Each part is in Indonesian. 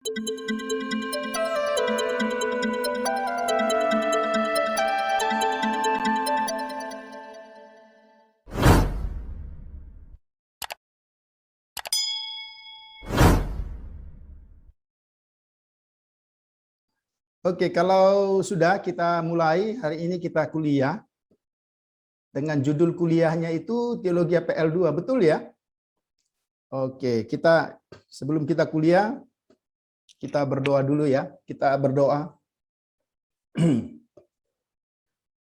Oke, kalau sudah kita mulai, hari ini kita kuliah dengan judul kuliahnya itu Teologi PL2, betul ya? Oke, sebelum kita kuliah, kita berdoa dulu ya. Kita berdoa.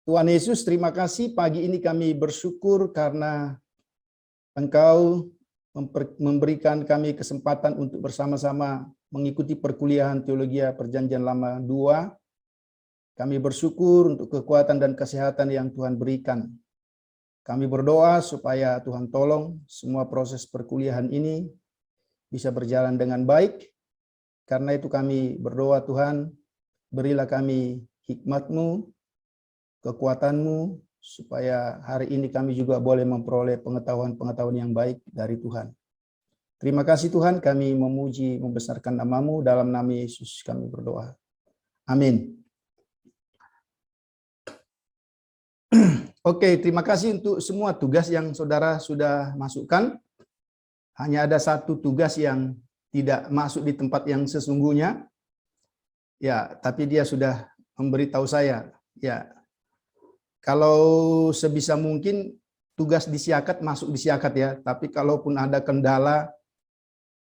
Tuhan Yesus, terima kasih pagi ini kami bersyukur karena Engkau memberikan kami kesempatan untuk bersama-sama mengikuti perkuliahan Teologi Perjanjian Lama 2. Kami bersyukur untuk kekuatan dan kesehatan yang Tuhan berikan. Kami berdoa supaya Tuhan tolong semua proses perkuliahan ini bisa berjalan dengan baik. Karena itu kami berdoa, Tuhan, berilah kami hikmat-Mu, kekuatan-Mu, supaya hari ini kami juga boleh memperoleh pengetahuan-pengetahuan yang baik dari Tuhan. Terima kasih Tuhan, kami memuji, membesarkan nama-Mu, dalam nama Yesus kami berdoa. Amin. Oke, terima kasih untuk semua tugas yang saudara sudah masukkan. Hanya ada satu tugas yang tidak masuk di tempat yang sesungguhnya. Ya, tapi dia sudah memberitahu saya. Ya, kalau sebisa mungkin tugas disiakat masuk disiakat ya. Tapi kalaupun ada kendala,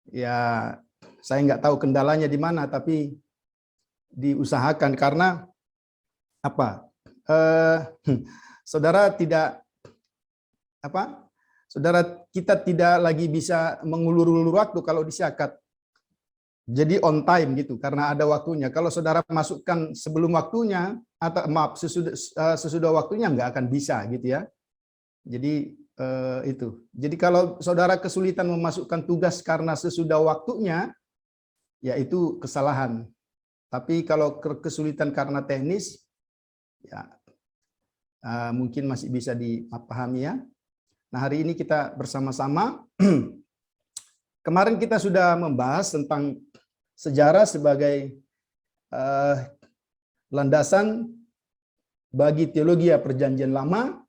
ya saya nggak tahu kendalanya di mana. Tapi diusahakan karena apa? Saudara kita tidak lagi bisa mengulur-ulur waktu kalau disiakat. Jadi on time gitu karena ada waktunya. Kalau saudara masukkan sebelum waktunya atau maaf sesudah waktunya nggak akan bisa gitu ya. Jadi itu. Jadi kalau saudara kesulitan memasukkan tugas karena sesudah waktunya, ya itu kesalahan. Tapi kalau kesulitan karena teknis, ya mungkin masih bisa dipahami ya. Nah, hari ini kita bersama-sama. Kemarin kita sudah membahas tentang sejarah sebagai landasan bagi teologi Perjanjian Lama.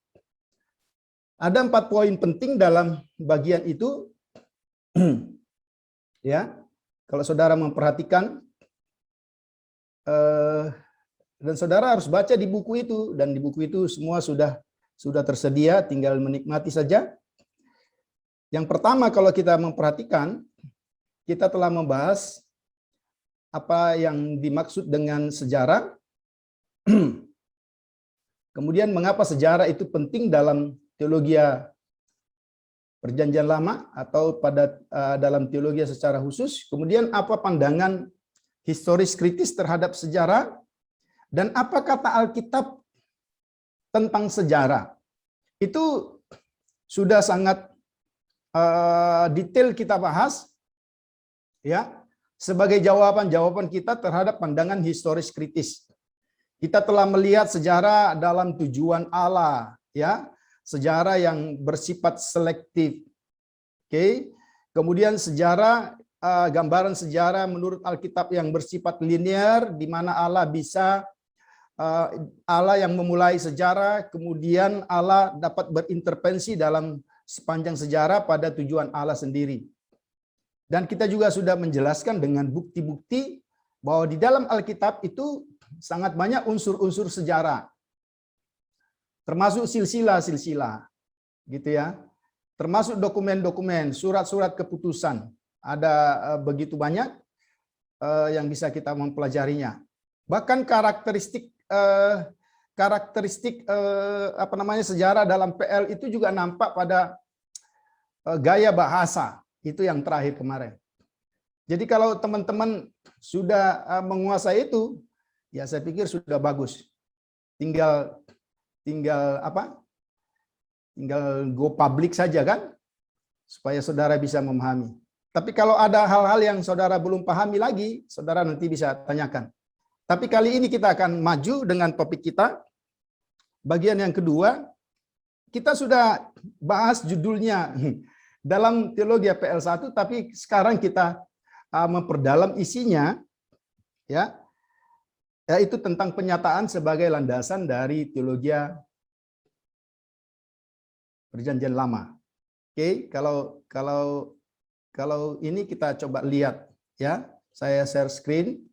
Ada 4 poin penting dalam bagian itu. Ya, kalau saudara memperhatikan, dan saudara harus baca di buku itu, dan di buku itu semua sudah tersedia, tinggal menikmati saja. Yang pertama, kalau kita memperhatikan, kita telah membahas apa yang dimaksud dengan sejarah. Kemudian mengapa sejarah itu penting dalam teologi Perjanjian Lama atau dalam teologi secara khusus. Kemudian apa pandangan historis kritis terhadap sejarah, dan apa kata Alkitab tentang sejarah. Itu sudah sangat detail kita bahas ya, sebagai jawaban kita terhadap pandangan historis kritis. Kita telah melihat sejarah dalam tujuan Allah ya, sejarah yang bersifat selektif. Oke. Kemudian sejarah, gambaran sejarah menurut Alkitab yang bersifat linear, di mana Allah yang memulai sejarah, kemudian Allah dapat berintervensi dalam sepanjang sejarah pada tujuan Allah sendiri. Dan kita juga sudah menjelaskan dengan bukti-bukti bahwa di dalam Alkitab itu sangat banyak unsur-unsur sejarah. Termasuk silsilah-silsilah, gitu ya. Termasuk dokumen-dokumen, surat-surat keputusan. Ada begitu banyak yang bisa kita mempelajarinya. Bahkan karakteristik sejarah dalam PL itu juga nampak pada gaya bahasa. Itu yang terakhir kemarin. Jadi kalau teman-teman sudah menguasai itu, ya saya pikir sudah bagus. Tinggal go public saja kan, supaya saudara bisa memahami. Tapi kalau ada hal-hal yang saudara belum pahami lagi, saudara nanti bisa tanyakan. Tapi kali ini kita akan maju dengan topik kita. Bagian yang kedua, kita sudah bahas judulnya dalam teologi PL1, tapi sekarang kita memperdalam isinya, ya, yaitu tentang penyataan sebagai landasan dari teologi Perjanjian Lama. Oke, kalau ini kita coba lihat, ya, saya share screen.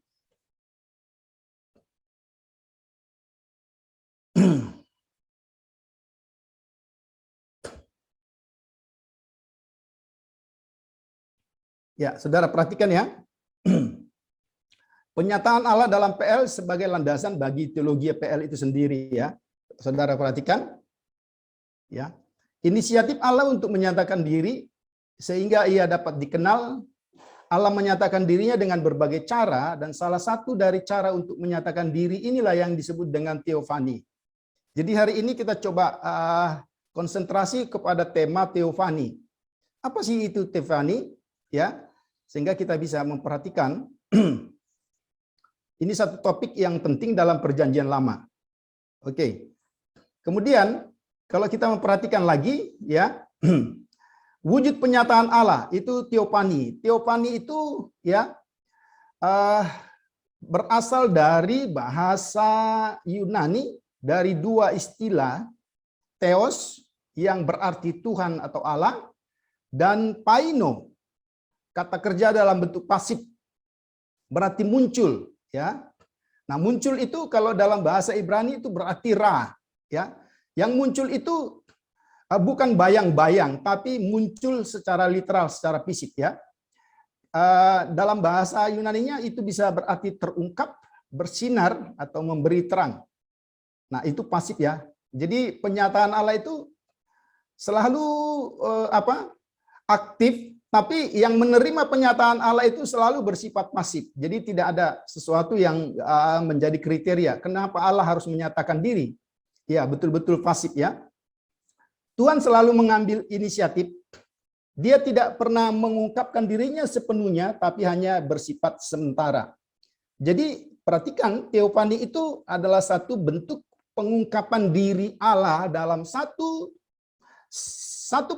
Ya, saudara perhatikan ya. Penyataan Allah dalam PL sebagai landasan bagi teologi PL itu sendiri ya. Saudara perhatikan. Ya. Inisiatif Allah untuk menyatakan diri sehingga ia dapat dikenal. Allah menyatakan dirinya dengan berbagai cara, dan salah satu dari cara untuk menyatakan diri inilah yang disebut dengan teofani. Jadi hari ini kita coba konsentrasi kepada tema teofani. Apa sih itu teofani? Ya, sehingga kita bisa memperhatikan ini satu topik yang penting dalam Perjanjian Lama. Oke. Kemudian kalau kita memperhatikan lagi, ya, wujud penyataan Allah itu teofani. Teofani itu ya berasal dari bahasa Yunani dari dua istilah, theos yang berarti Tuhan atau Allah, dan paino, kata kerja dalam bentuk pasif, berarti muncul, ya. Nah, muncul itu kalau dalam bahasa Ibrani itu berarti ra, ya. Yang muncul itu bukan bayang-bayang, tapi muncul secara literal, secara fisik, ya. Dalam bahasa Yunaninya itu bisa berarti terungkap, bersinar, atau memberi terang. Nah, itu pasif ya. Jadi penyataan Allah itu selalu aktif, tapi yang menerima penyataan Allah itu selalu bersifat pasif. Jadi tidak ada sesuatu yang menjadi kriteria. Kenapa Allah harus menyatakan diri? Ya, betul-betul pasif ya. Tuhan selalu mengambil inisiatif. Dia tidak pernah mengungkapkan dirinya sepenuhnya, tapi hanya bersifat sementara. Jadi perhatikan, teofani itu adalah satu bentuk pengungkapan diri Allah dalam satu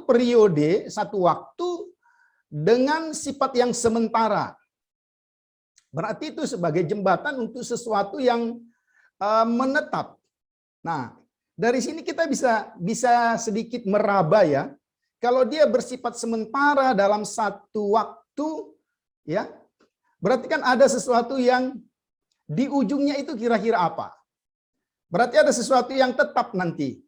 periode, satu waktu, dengan sifat yang sementara. Berarti itu sebagai jembatan untuk sesuatu yang menetap. Nah, dari sini kita bisa sedikit meraba ya. Kalau dia bersifat sementara dalam satu waktu, ya, berarti kan ada sesuatu yang di ujungnya itu kira-kira apa? Berarti ada sesuatu yang tetap nanti.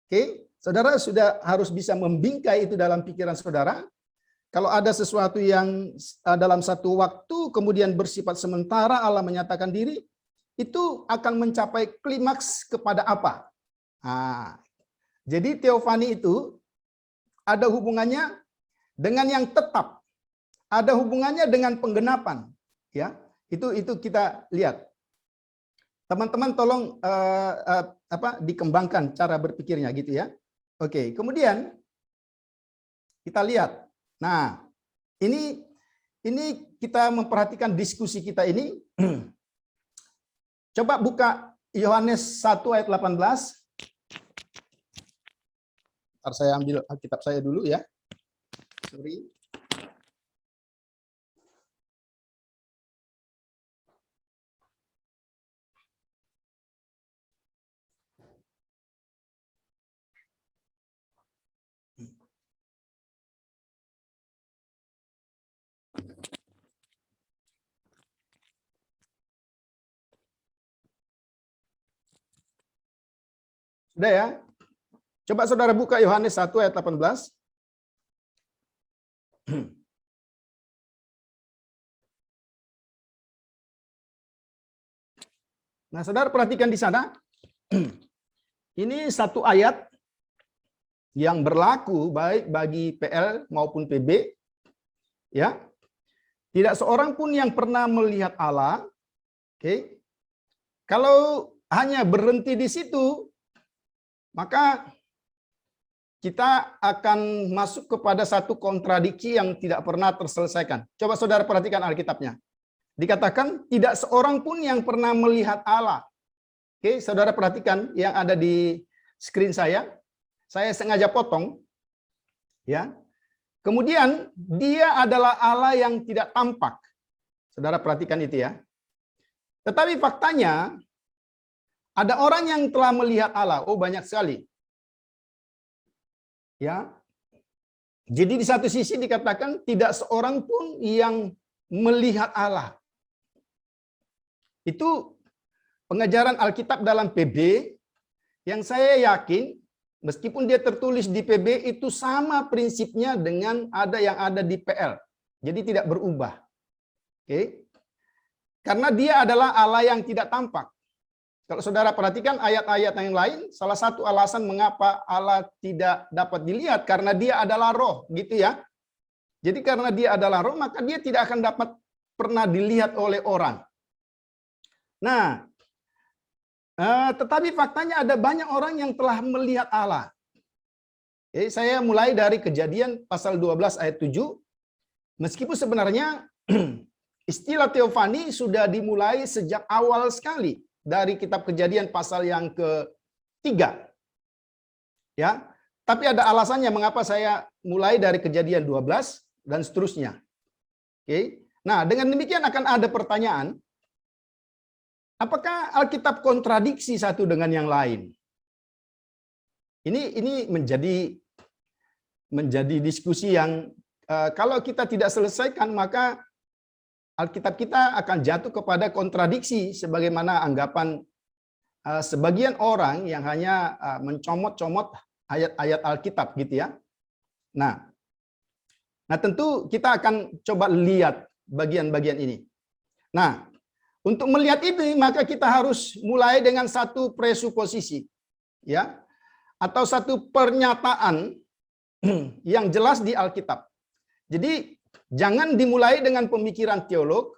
Oke, saudara sudah harus bisa membingkai itu dalam pikiran saudara. Kalau ada sesuatu yang dalam satu waktu kemudian bersifat sementara, Allah menyatakan diri, itu akan mencapai klimaks kepada apa? Nah, jadi teofani itu ada hubungannya dengan yang tetap, ada hubungannya dengan penggenapan, ya. Itu kita lihat. Teman-teman tolong dikembangkan cara berpikirnya gitu ya. Oke, kemudian kita lihat. Nah, ini kita memperhatikan diskusi kita ini. Coba buka Yohanes 1 ayat 18. Ntar saya ambil Alkitab saya dulu ya. Sorry. Sudah ya? Coba saudara buka Yohanes 1 ayat 18. Nah, saudara perhatikan di sana. Ini satu ayat yang berlaku baik bagi PL maupun PB. Ya. Tidak seorang pun yang pernah melihat Allah. Oke. Kalau hanya berhenti di situ, maka kita akan masuk kepada satu kontradiksi yang tidak pernah terselesaikan. Coba saudara perhatikan Alkitabnya. Dikatakan tidak seorang pun yang pernah melihat Allah. Oke, saudara perhatikan yang ada di screen saya. Saya sengaja potong. Ya. Kemudian dia adalah Allah yang tidak tampak. Saudara perhatikan itu ya. Tetapi faktanya ada orang yang telah melihat Allah. Oh, banyak sekali. Ya. Jadi di satu sisi dikatakan tidak seorang pun yang melihat Allah. Itu pengajaran Alkitab dalam PB yang saya yakin meskipun dia tertulis di PB itu sama prinsipnya dengan yang ada di PL. Jadi tidak berubah. Oke. Karena dia adalah Allah yang tidak tampak. Kalau saudara perhatikan ayat-ayat yang lain, salah satu alasan mengapa Allah tidak dapat dilihat karena dia adalah roh, gitu ya. Jadi karena dia adalah roh, maka dia tidak akan dapat pernah dilihat oleh orang. Nah, tetapi faktanya ada banyak orang yang telah melihat Allah. Saya mulai dari Kejadian pasal 12 ayat 7. Meskipun sebenarnya istilah teofani sudah dimulai sejak awal sekali dari kitab Kejadian pasal yang ke-3. Ya, tapi ada alasannya mengapa saya mulai dari Kejadian 12 dan seterusnya. Oke. Nah, dengan demikian akan ada pertanyaan, apakah Alkitab kontradiksi satu dengan yang lain? Ini menjadi diskusi yang kalau kita tidak selesaikan maka Alkitab kita akan jatuh kepada kontradiksi sebagaimana anggapan sebagian orang yang hanya mencomot-comot ayat-ayat Alkitab gitu ya. Nah, tentu kita akan coba lihat bagian-bagian ini. Nah, untuk melihat ini maka kita harus mulai dengan satu presuposisi ya atau satu pernyataan yang jelas di Alkitab. Jadi jangan dimulai dengan pemikiran teolog,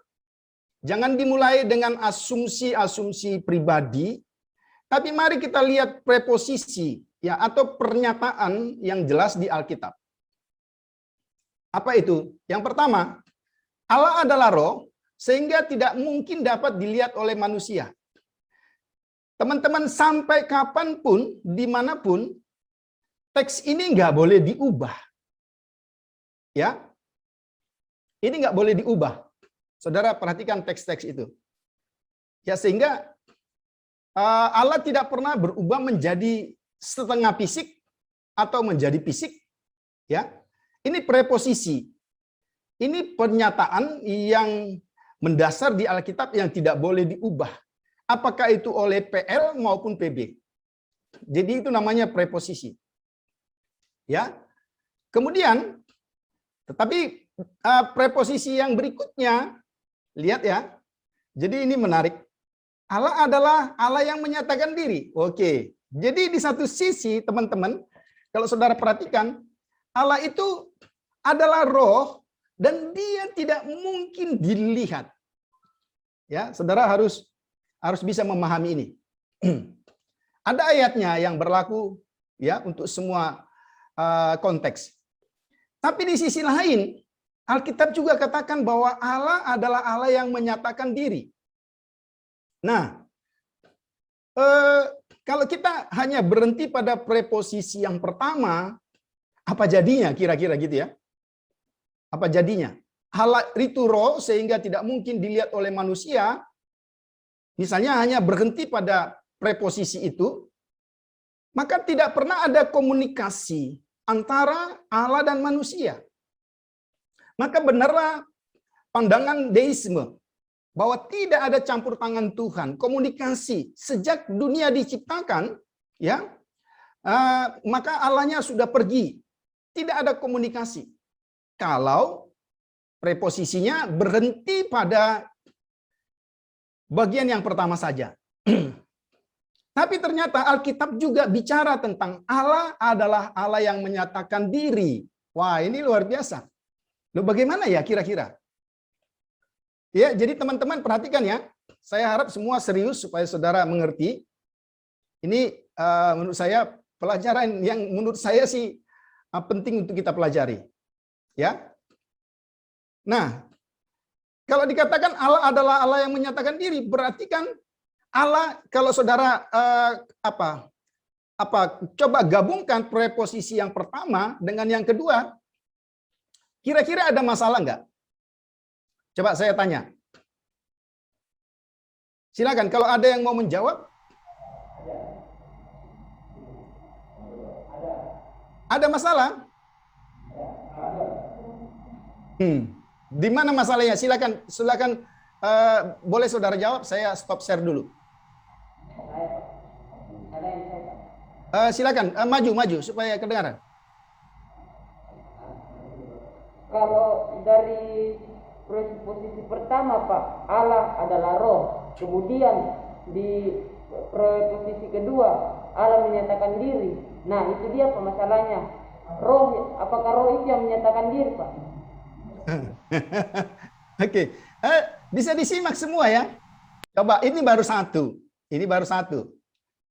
jangan dimulai dengan asumsi-asumsi pribadi, tapi mari kita lihat preposisi ya atau pernyataan yang jelas di Alkitab. Apa itu? Yang pertama, Allah adalah roh sehingga tidak mungkin dapat dilihat oleh manusia. Teman-teman, sampai kapanpun, dimanapun, teks ini nggak boleh diubah. Ya, ini nggak boleh diubah. Saudara perhatikan teks-teks itu. Ya, sehingga Allah tidak pernah berubah menjadi setengah fisik atau menjadi fisik. Ya, ini preposisi. Ini pernyataan yang mendasar di Alkitab yang tidak boleh diubah. Apakah itu oleh PL maupun PB. Jadi itu namanya preposisi. Ya. Kemudian, tetapi preposisi yang berikutnya, lihat ya. Jadi ini menarik. Allah adalah Allah yang menyatakan diri. Oke. Jadi di satu sisi, teman-teman, kalau saudara perhatikan, Allah itu adalah roh dan dia tidak mungkin dilihat. Ya, saudara harus bisa memahami ini. Ada ayatnya yang berlaku ya untuk semua konteks. Tapi di sisi lain, Alkitab juga katakan bahwa Allah adalah Allah yang menyatakan diri. Nah, kalau kita hanya berhenti pada preposisi yang pertama, apa jadinya kira-kira gitu ya? Apa jadinya? Allah itu roh sehingga tidak mungkin dilihat oleh manusia. Misalnya hanya berhenti pada preposisi itu, maka tidak pernah ada komunikasi antara Allah dan manusia. Maka benarlah pandangan deisme bahwa tidak ada campur tangan Tuhan, komunikasi sejak dunia diciptakan, ya, maka Allahnya sudah pergi, tidak ada komunikasi. Kalau preposisinya berhenti pada bagian yang pertama saja. Tapi ternyata Alkitab juga bicara tentang Allah adalah Allah yang menyatakan diri. Wah, ini luar biasa. Loh, bagaimana ya kira-kira? Ya, jadi teman-teman perhatikan ya. Saya harap semua serius supaya saudara mengerti. Ini menurut saya pelajaran yang menurut saya sih penting untuk kita pelajari. Ya. Nah, kalau dikatakan Allah adalah Allah yang menyatakan diri, berarti kan Allah, kalau saudara coba gabungkan preposisi yang pertama dengan yang kedua, Kira-kira ada masalah nggak? Coba saya tanya. Silakan kalau ada yang mau menjawab. Ada masalah? Di mana masalahnya? Silakan boleh saudara jawab. Saya stop share dulu. Silakan maju supaya kedengaran. Kalau dari posisi pertama Pak, Allah adalah roh. Kemudian di posisi kedua Allah menyatakan diri. Nah itu dia masalahnya. Roh, apakah roh itu yang menyatakan diri Pak? Oke, bisa disimak semua ya. Coba ini baru satu. Ini baru satu.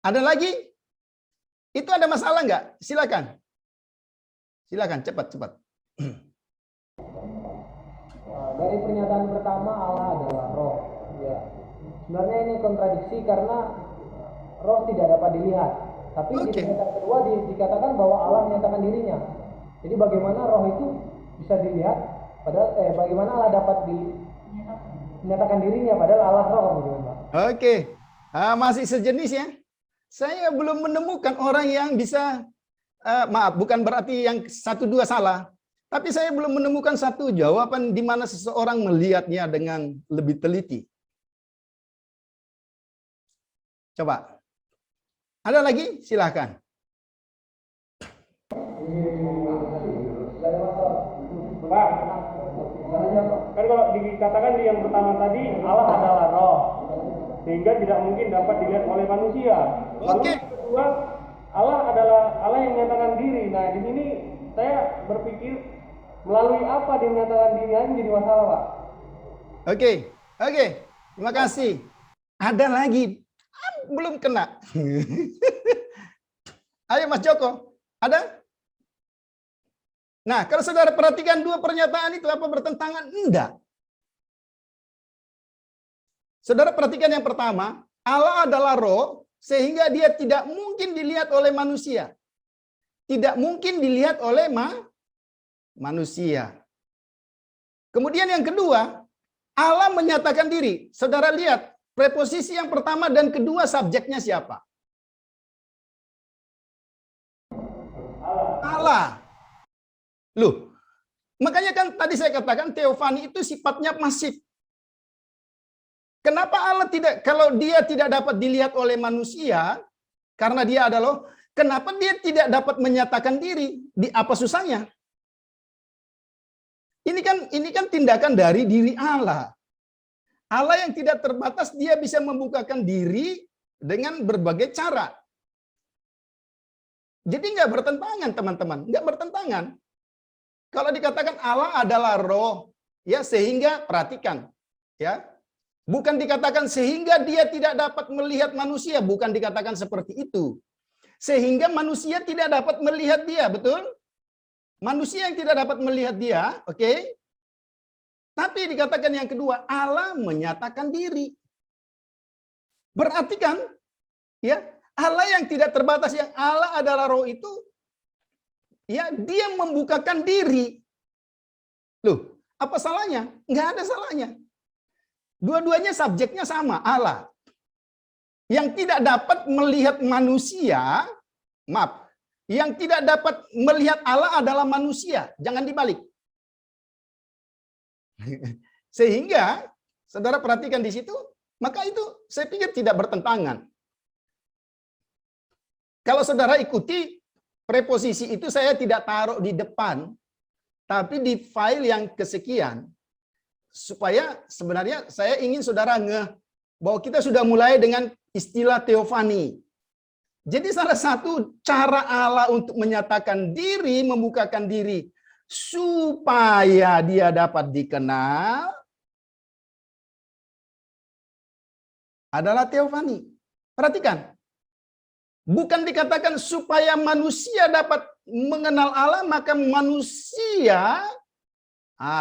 Ada lagi? Itu ada masalah nggak? Silakan. Silakan cepat. Dari pernyataan pertama Allah adalah roh. Ya. Sebenarnya ini kontradiksi karena roh tidak dapat dilihat. Tapi di pernyataan kedua dikatakan bahwa Allah menyatakan dirinya. Jadi bagaimana roh itu bisa dilihat? Padahal bagaimana Allah dapat menyatakan dirinya padahal Allah roh gitu, Pak. Oke. Masih sejenis ya. Saya belum menemukan orang yang bisa maaf, bukan berarti yang satu dua salah. Tapi saya belum menemukan satu jawaban di mana seseorang melihatnya dengan lebih teliti. Coba. Ada lagi? Silahkan. Pak, kan kalau dikatakan di yang pertama tadi Allah adalah roh, sehingga tidak mungkin dapat dilihat oleh manusia. Lalu yang kedua, Allah adalah Allah yang menyatakan diri. Nah di sini saya berpikir melalui apa dia menyatakan diri ini jadi masalah, Pak. Oke. Terima kasih. Ada lagi. Belum kena. Ayo Mas Joko. Ada? Nah, kalau saudara perhatikan dua pernyataan itu apa bertentangan? Enggak. Saudara perhatikan yang pertama, Allah adalah roh, sehingga dia tidak mungkin dilihat oleh manusia. Tidak mungkin dilihat oleh manusia. Kemudian yang kedua, Allah menyatakan diri. Saudara lihat, preposisi yang pertama dan kedua subjeknya siapa? Allah. Loh, makanya kan tadi saya katakan teofani itu sifatnya masif. Kenapa Allah tidak, kalau dia tidak dapat dilihat oleh manusia, karena dia adalah, kenapa dia tidak dapat menyatakan diri? Di apa susahnya? Ini kan tindakan dari diri Allah. Allah yang tidak terbatas, dia bisa membukakan diri dengan berbagai cara. Jadi nggak bertentangan, teman-teman. Nggak bertentangan. Kalau dikatakan Allah adalah roh, ya sehingga perhatikan, ya bukan dikatakan sehingga dia tidak dapat melihat manusia, bukan dikatakan seperti itu. Sehingga manusia tidak dapat melihat dia, betul? Manusia yang tidak dapat melihat dia, oke? Tapi dikatakan yang kedua, Allah menyatakan diri. Berarti kan, ya Allah yang tidak terbatas, yang Allah adalah roh itu, ya dia membukakan diri. Loh, apa salahnya? Nggak ada salahnya. Dua-duanya subjeknya sama, Allah. Yang tidak dapat melihat manusia, maaf, yang tidak dapat melihat Allah adalah manusia. Jangan dibalik. Sehingga, saudara perhatikan di situ, maka itu saya pikir tidak bertentangan. Kalau saudara ikuti, preposisi itu saya tidak taruh di depan, tapi di file yang kesekian. Supaya sebenarnya saya ingin saudara ngeh bahwa kita sudah mulai dengan istilah teofani. Jadi salah satu cara Allah untuk menyatakan diri, membukakan diri, supaya dia dapat dikenal, adalah teofani. Perhatikan. Bukan dikatakan supaya manusia dapat mengenal Allah, maka manusia,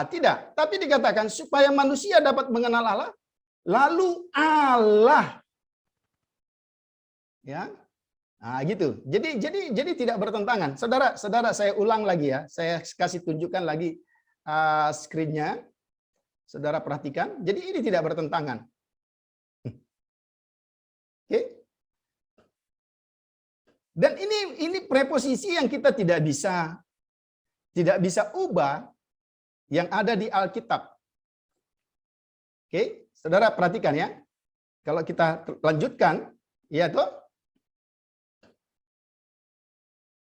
tidak. Tapi dikatakan supaya manusia dapat mengenal Allah, lalu Allah. Ya. Gitu. Jadi tidak bertentangan. Saudara saya ulang lagi ya. Saya kasih tunjukkan lagi screen-nya. Saudara perhatikan. Jadi ini tidak bertentangan. Oke. Dan ini preposisi yang kita tidak bisa ubah yang ada di Alkitab. Oke, saudara perhatikan ya. Kalau kita lanjutkan, ya toh.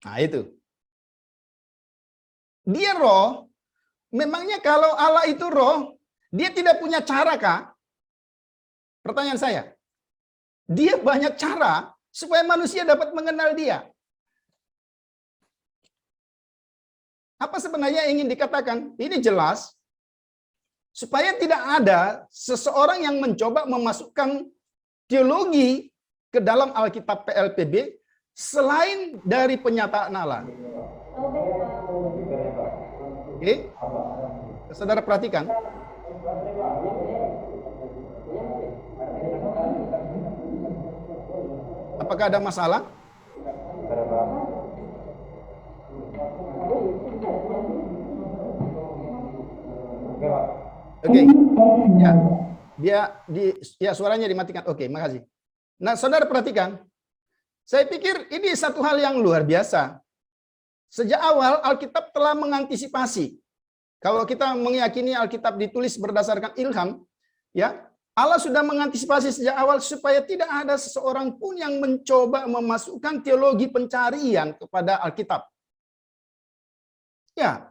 Nah, itu. Dia roh. Memangnya kalau Allah itu roh, dia tidak punya cara kah? Pertanyaan saya. Dia banyak cara supaya manusia dapat mengenal dia. Apa sebenarnya yang ingin dikatakan? Ini jelas. Supaya tidak ada seseorang yang mencoba memasukkan teologi ke dalam Alkitab PLPB selain dari penyataan Allah. Oke, saudara perhatikan. Apakah ada masalah? Oke. Ya, suaranya dimatikan. Oke, makasih. Nah, saudara perhatikan. Saya pikir ini satu hal yang luar biasa. Sejak awal Alkitab telah mengantisipasi. Kalau kita meyakini Alkitab ditulis berdasarkan ilham, ya, Allah sudah mengantisipasi sejak awal supaya tidak ada seseorang pun yang mencoba memasukkan teologi pencarian kepada Alkitab. Ya,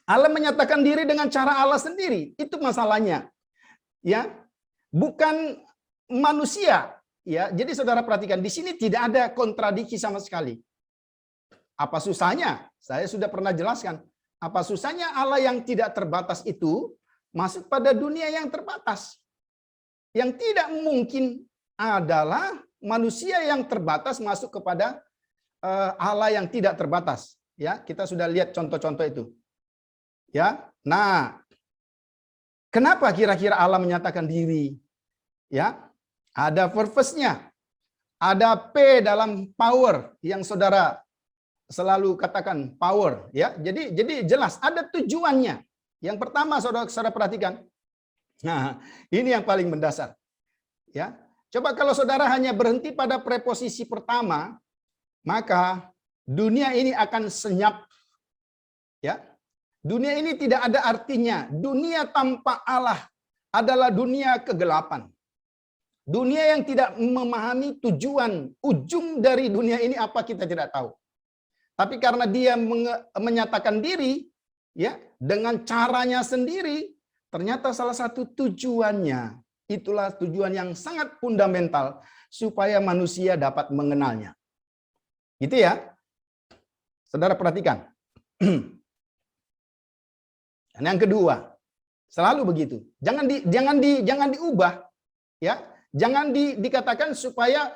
Allah menyatakan diri dengan cara Allah sendiri. Itu masalahnya. Ya, bukan manusia. Ya, jadi saudara perhatikan di sini tidak ada kontradiksi sama sekali. Apa susahnya? Saya sudah pernah jelaskan. Apa susahnya Allah yang tidak terbatas itu masuk pada dunia yang terbatas? Yang tidak mungkin adalah manusia yang terbatas masuk kepada Allah yang tidak terbatas. Ya, kita sudah lihat contoh-contoh itu. Ya, nah, kenapa kira-kira Allah menyatakan diri? Ya, ada purpose-nya, ada P dalam power yang saudara selalu katakan power. Ya, jadi jelas ada tujuannya. Yang pertama, saudara perhatikan. Nah, ini yang paling mendasar. Ya, coba kalau saudara hanya berhenti pada preposisi pertama, maka dunia ini akan senyap. Ya. Dunia ini tidak ada artinya. Dunia tanpa Allah adalah dunia kegelapan. Dunia yang tidak memahami tujuan, ujung dari dunia ini apa kita tidak tahu. Tapi karena dia menyatakan diri, ya, dengan caranya sendiri, ternyata salah satu tujuannya, itulah tujuan yang sangat fundamental supaya manusia dapat mengenalnya. Gitu ya. Saudara perhatikan. Dan yang kedua, selalu begitu. Jangan diubah, ya. Jangan dikatakan supaya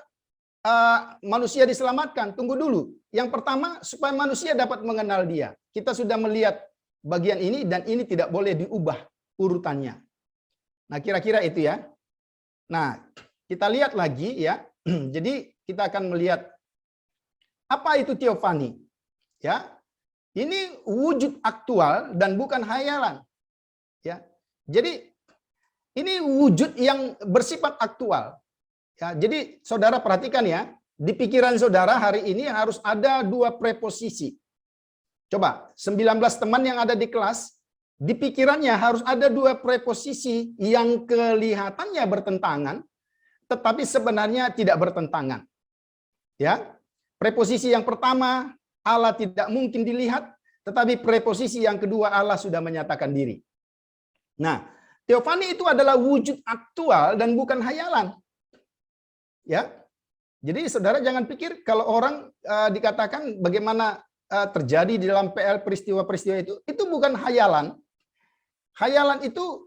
manusia diselamatkan. Tunggu dulu. Yang pertama, supaya manusia dapat mengenal dia. Kita sudah melihat bagian ini dan ini tidak boleh diubah urutannya. Nah, kira-kira itu ya. Nah, kita lihat lagi ya. Jadi kita akan melihat apa itu teofani. Ya. Ini wujud aktual dan bukan hayalan. Ya. Jadi ini wujud yang bersifat aktual. Ya, jadi saudara perhatikan ya, di pikiran saudara hari ini harus ada dua preposisi. Coba, 19 teman yang ada di kelas, di pikirannya harus ada dua preposisi yang kelihatannya bertentangan, tetapi sebenarnya tidak bertentangan. Ya, preposisi yang pertama, Allah tidak mungkin dilihat, tetapi preposisi yang kedua, Allah sudah menyatakan diri. Nah, teofani itu adalah wujud aktual dan bukan hayalan. Ya, jadi saudara jangan pikir kalau orang dikatakan bagaimana terjadi di dalam PL peristiwa-peristiwa itu bukan hayalan. Hayalan itu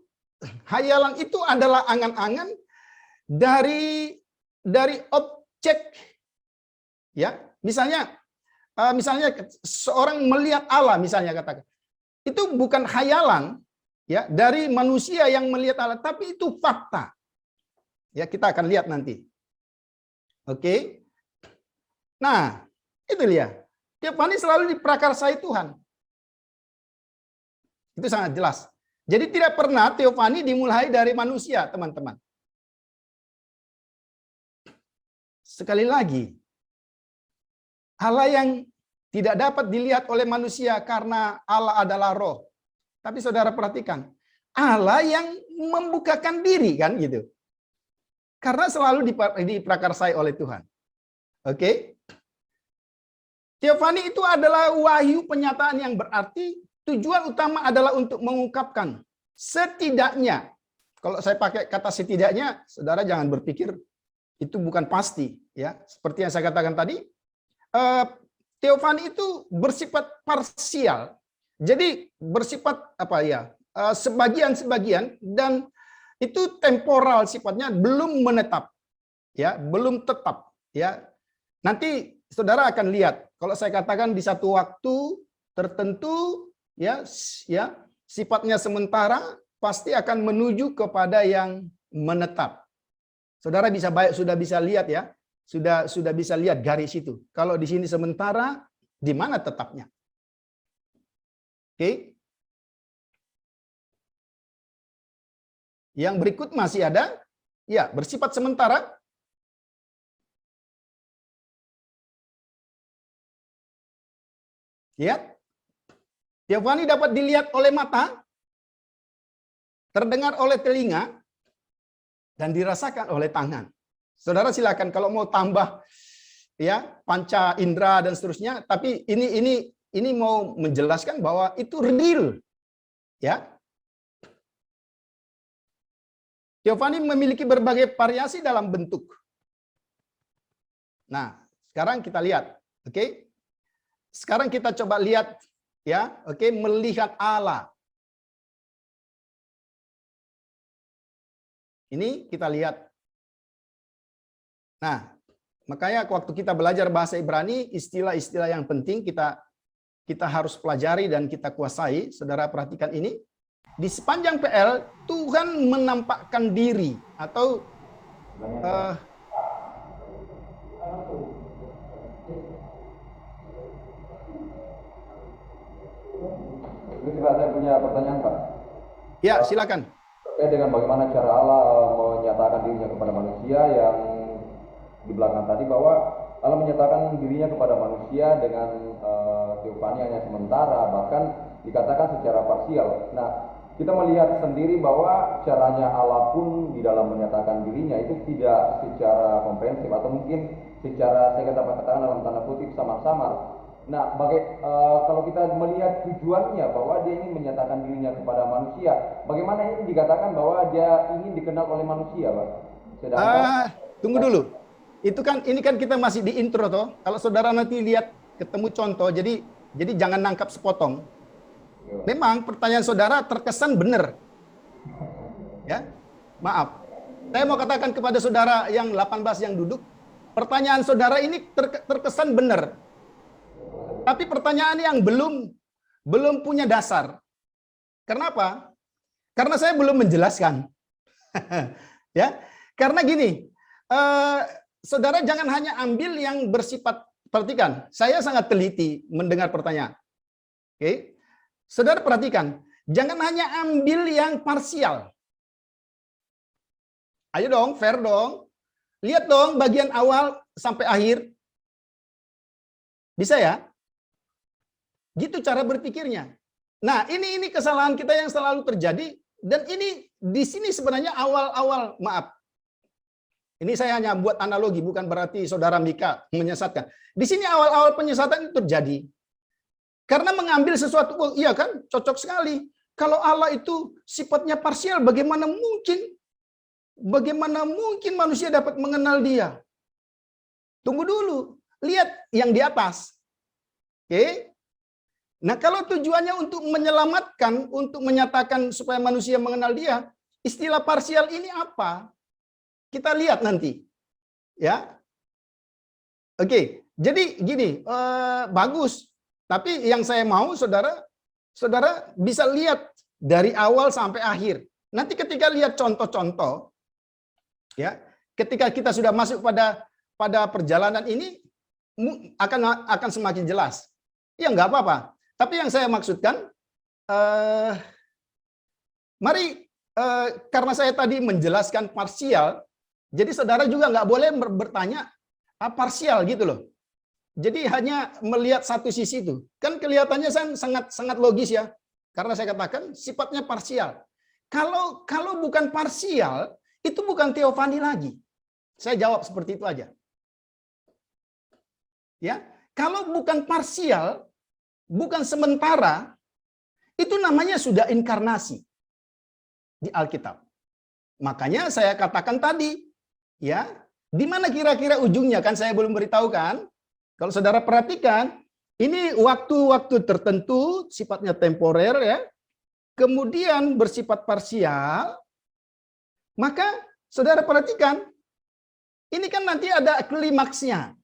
adalah angan-angan dari objek. Ya, misalnya seorang melihat Allah, misalnya katakan itu bukan hayalan ya dari manusia yang melihat Allah, tapi itu fakta. Ya, kita akan lihat nanti. Oke. Nah, itu dia. Teofani selalu diprakarsai Tuhan. Itu sangat jelas. Jadi tidak pernah teofani dimulai dari manusia, teman-teman. Sekali lagi, Allah yang tidak dapat dilihat oleh manusia karena Allah adalah roh. Tapi saudara perhatikan, Allah yang membukakan diri kan gitu. Karena selalu diprakarsai oleh Tuhan. Oke? Teofani itu adalah wahyu penyataan yang berarti tujuan utama adalah untuk mengungkapkan setidaknya. Kalau saya pakai kata setidaknya, saudara jangan berpikir itu bukan pasti, ya. Seperti yang saya katakan tadi, teofani itu bersifat parsial. Jadi bersifat apa ya? Sebagian-sebagian, dan itu temporal sifatnya, belum menetap, ya, belum tetap, ya. Nanti saudara akan lihat kalau saya katakan di satu waktu tertentu, ya, sifatnya sementara, pasti akan menuju kepada yang menetap. Saudara sudah bisa lihat ya, sudah bisa lihat garis itu. Kalau di sini sementara, di mana tetapnya? Oke. Yang berikut masih ada, ya, bersifat sementara. Lihat, teofani dapat dilihat oleh mata, terdengar oleh telinga, dan dirasakan oleh tangan. Saudara silakan kalau mau tambah, ya, panca indera dan seterusnya. Tapi ini mau menjelaskan bahwa itu real, ya. Teofani memiliki berbagai variasi dalam bentuk. Nah, sekarang kita lihat, oke? Sekarang kita coba lihat, ya, oke, melihat Allah. Ini kita lihat. Nah, makanya waktu kita belajar bahasa Ibrani, istilah-istilah yang penting kita harus pelajari dan kita kuasai. Saudara perhatikan ini. Di sepanjang PL, Tuhan menampakkan diri atau Ini juga saya punya pertanyaan, Pak. Ya, silakan. Terkait dengan bagaimana cara Allah menyatakan dirinya kepada manusia yang di belakang tadi, bahwa Allah menyatakan dirinya kepada manusia dengan teofani hanya sementara, bahkan dikatakan secara parsial. Nah, kita melihat sendiri bahwa caranya Allah pun di dalam menyatakan dirinya itu tidak secara komprehensif, atau mungkin secara, saya katakan dalam tanda kutip, samar-samar. Nah, kalau kita melihat tujuannya bahwa dia ingin menyatakan dirinya kepada manusia, bagaimana ini dikatakan bahwa dia ingin dikenal oleh manusia, Pak? Tunggu dulu. Ini kan kita masih di intro toh. Kalau saudara nanti lihat ketemu contoh, jadi jangan nangkap sepotong. Memang pertanyaan saudara terkesan benar. Ya. Maaf. Saya mau katakan kepada saudara yang 18 yang duduk, pertanyaan saudara ini terkesan benar. Tapi pertanyaan yang belum punya dasar. Kenapa? Karena saya belum menjelaskan. Ya, karena gini, saudara jangan hanya ambil yang bersifat, perhatikan, saya sangat teliti mendengar pertanyaan. Oke, saudara perhatikan, jangan hanya ambil yang parsial. Ayo dong, fair dong. Lihat dong bagian awal sampai akhir. Bisa ya? Gitu cara berpikirnya. Nah, ini kesalahan kita yang selalu terjadi, dan ini di sini sebenarnya awal-awal, maaf. Ini saya hanya buat analogi, bukan berarti saudara Mika menyesatkan. Di sini awal-awal penyesatan itu terjadi. Karena mengambil sesuatu, oh, iya kan, cocok sekali. Kalau Allah itu sifatnya parsial, bagaimana mungkin manusia dapat mengenal Dia? Tunggu dulu, lihat yang di atas. Oke? Nah, kalau tujuannya untuk menyelamatkan, untuk menyatakan supaya manusia mengenal Dia, istilah parsial ini apa? Kita lihat nanti. Ya. Oke, jadi gini, bagus. Tapi yang saya mau saudara bisa lihat dari awal sampai akhir. Nanti ketika lihat contoh-contoh, ya, ketika kita sudah masuk pada perjalanan ini akan semakin jelas. Ya nggak apa-apa. Tapi yang saya maksudkan, mari karena saya tadi menjelaskan parsial, jadi saudara juga nggak boleh bertanya parsial gitu loh. Jadi hanya melihat satu sisi itu. Kan kelihatannya sangat logis ya. Karena saya katakan sifatnya parsial. Kalau bukan parsial, itu bukan teofani lagi. Saya jawab seperti itu aja. Ya, kalau bukan parsial, bukan sementara, itu namanya sudah inkarnasi di Alkitab. Makanya saya katakan tadi, ya, di mana kira-kira ujungnya kan saya belum beritahukan. Kalau saudara perhatikan, ini waktu-waktu tertentu sifatnya temporer ya. Kemudian bersifat parsial. Maka saudara perhatikan, ini kan nanti ada klimaksnya.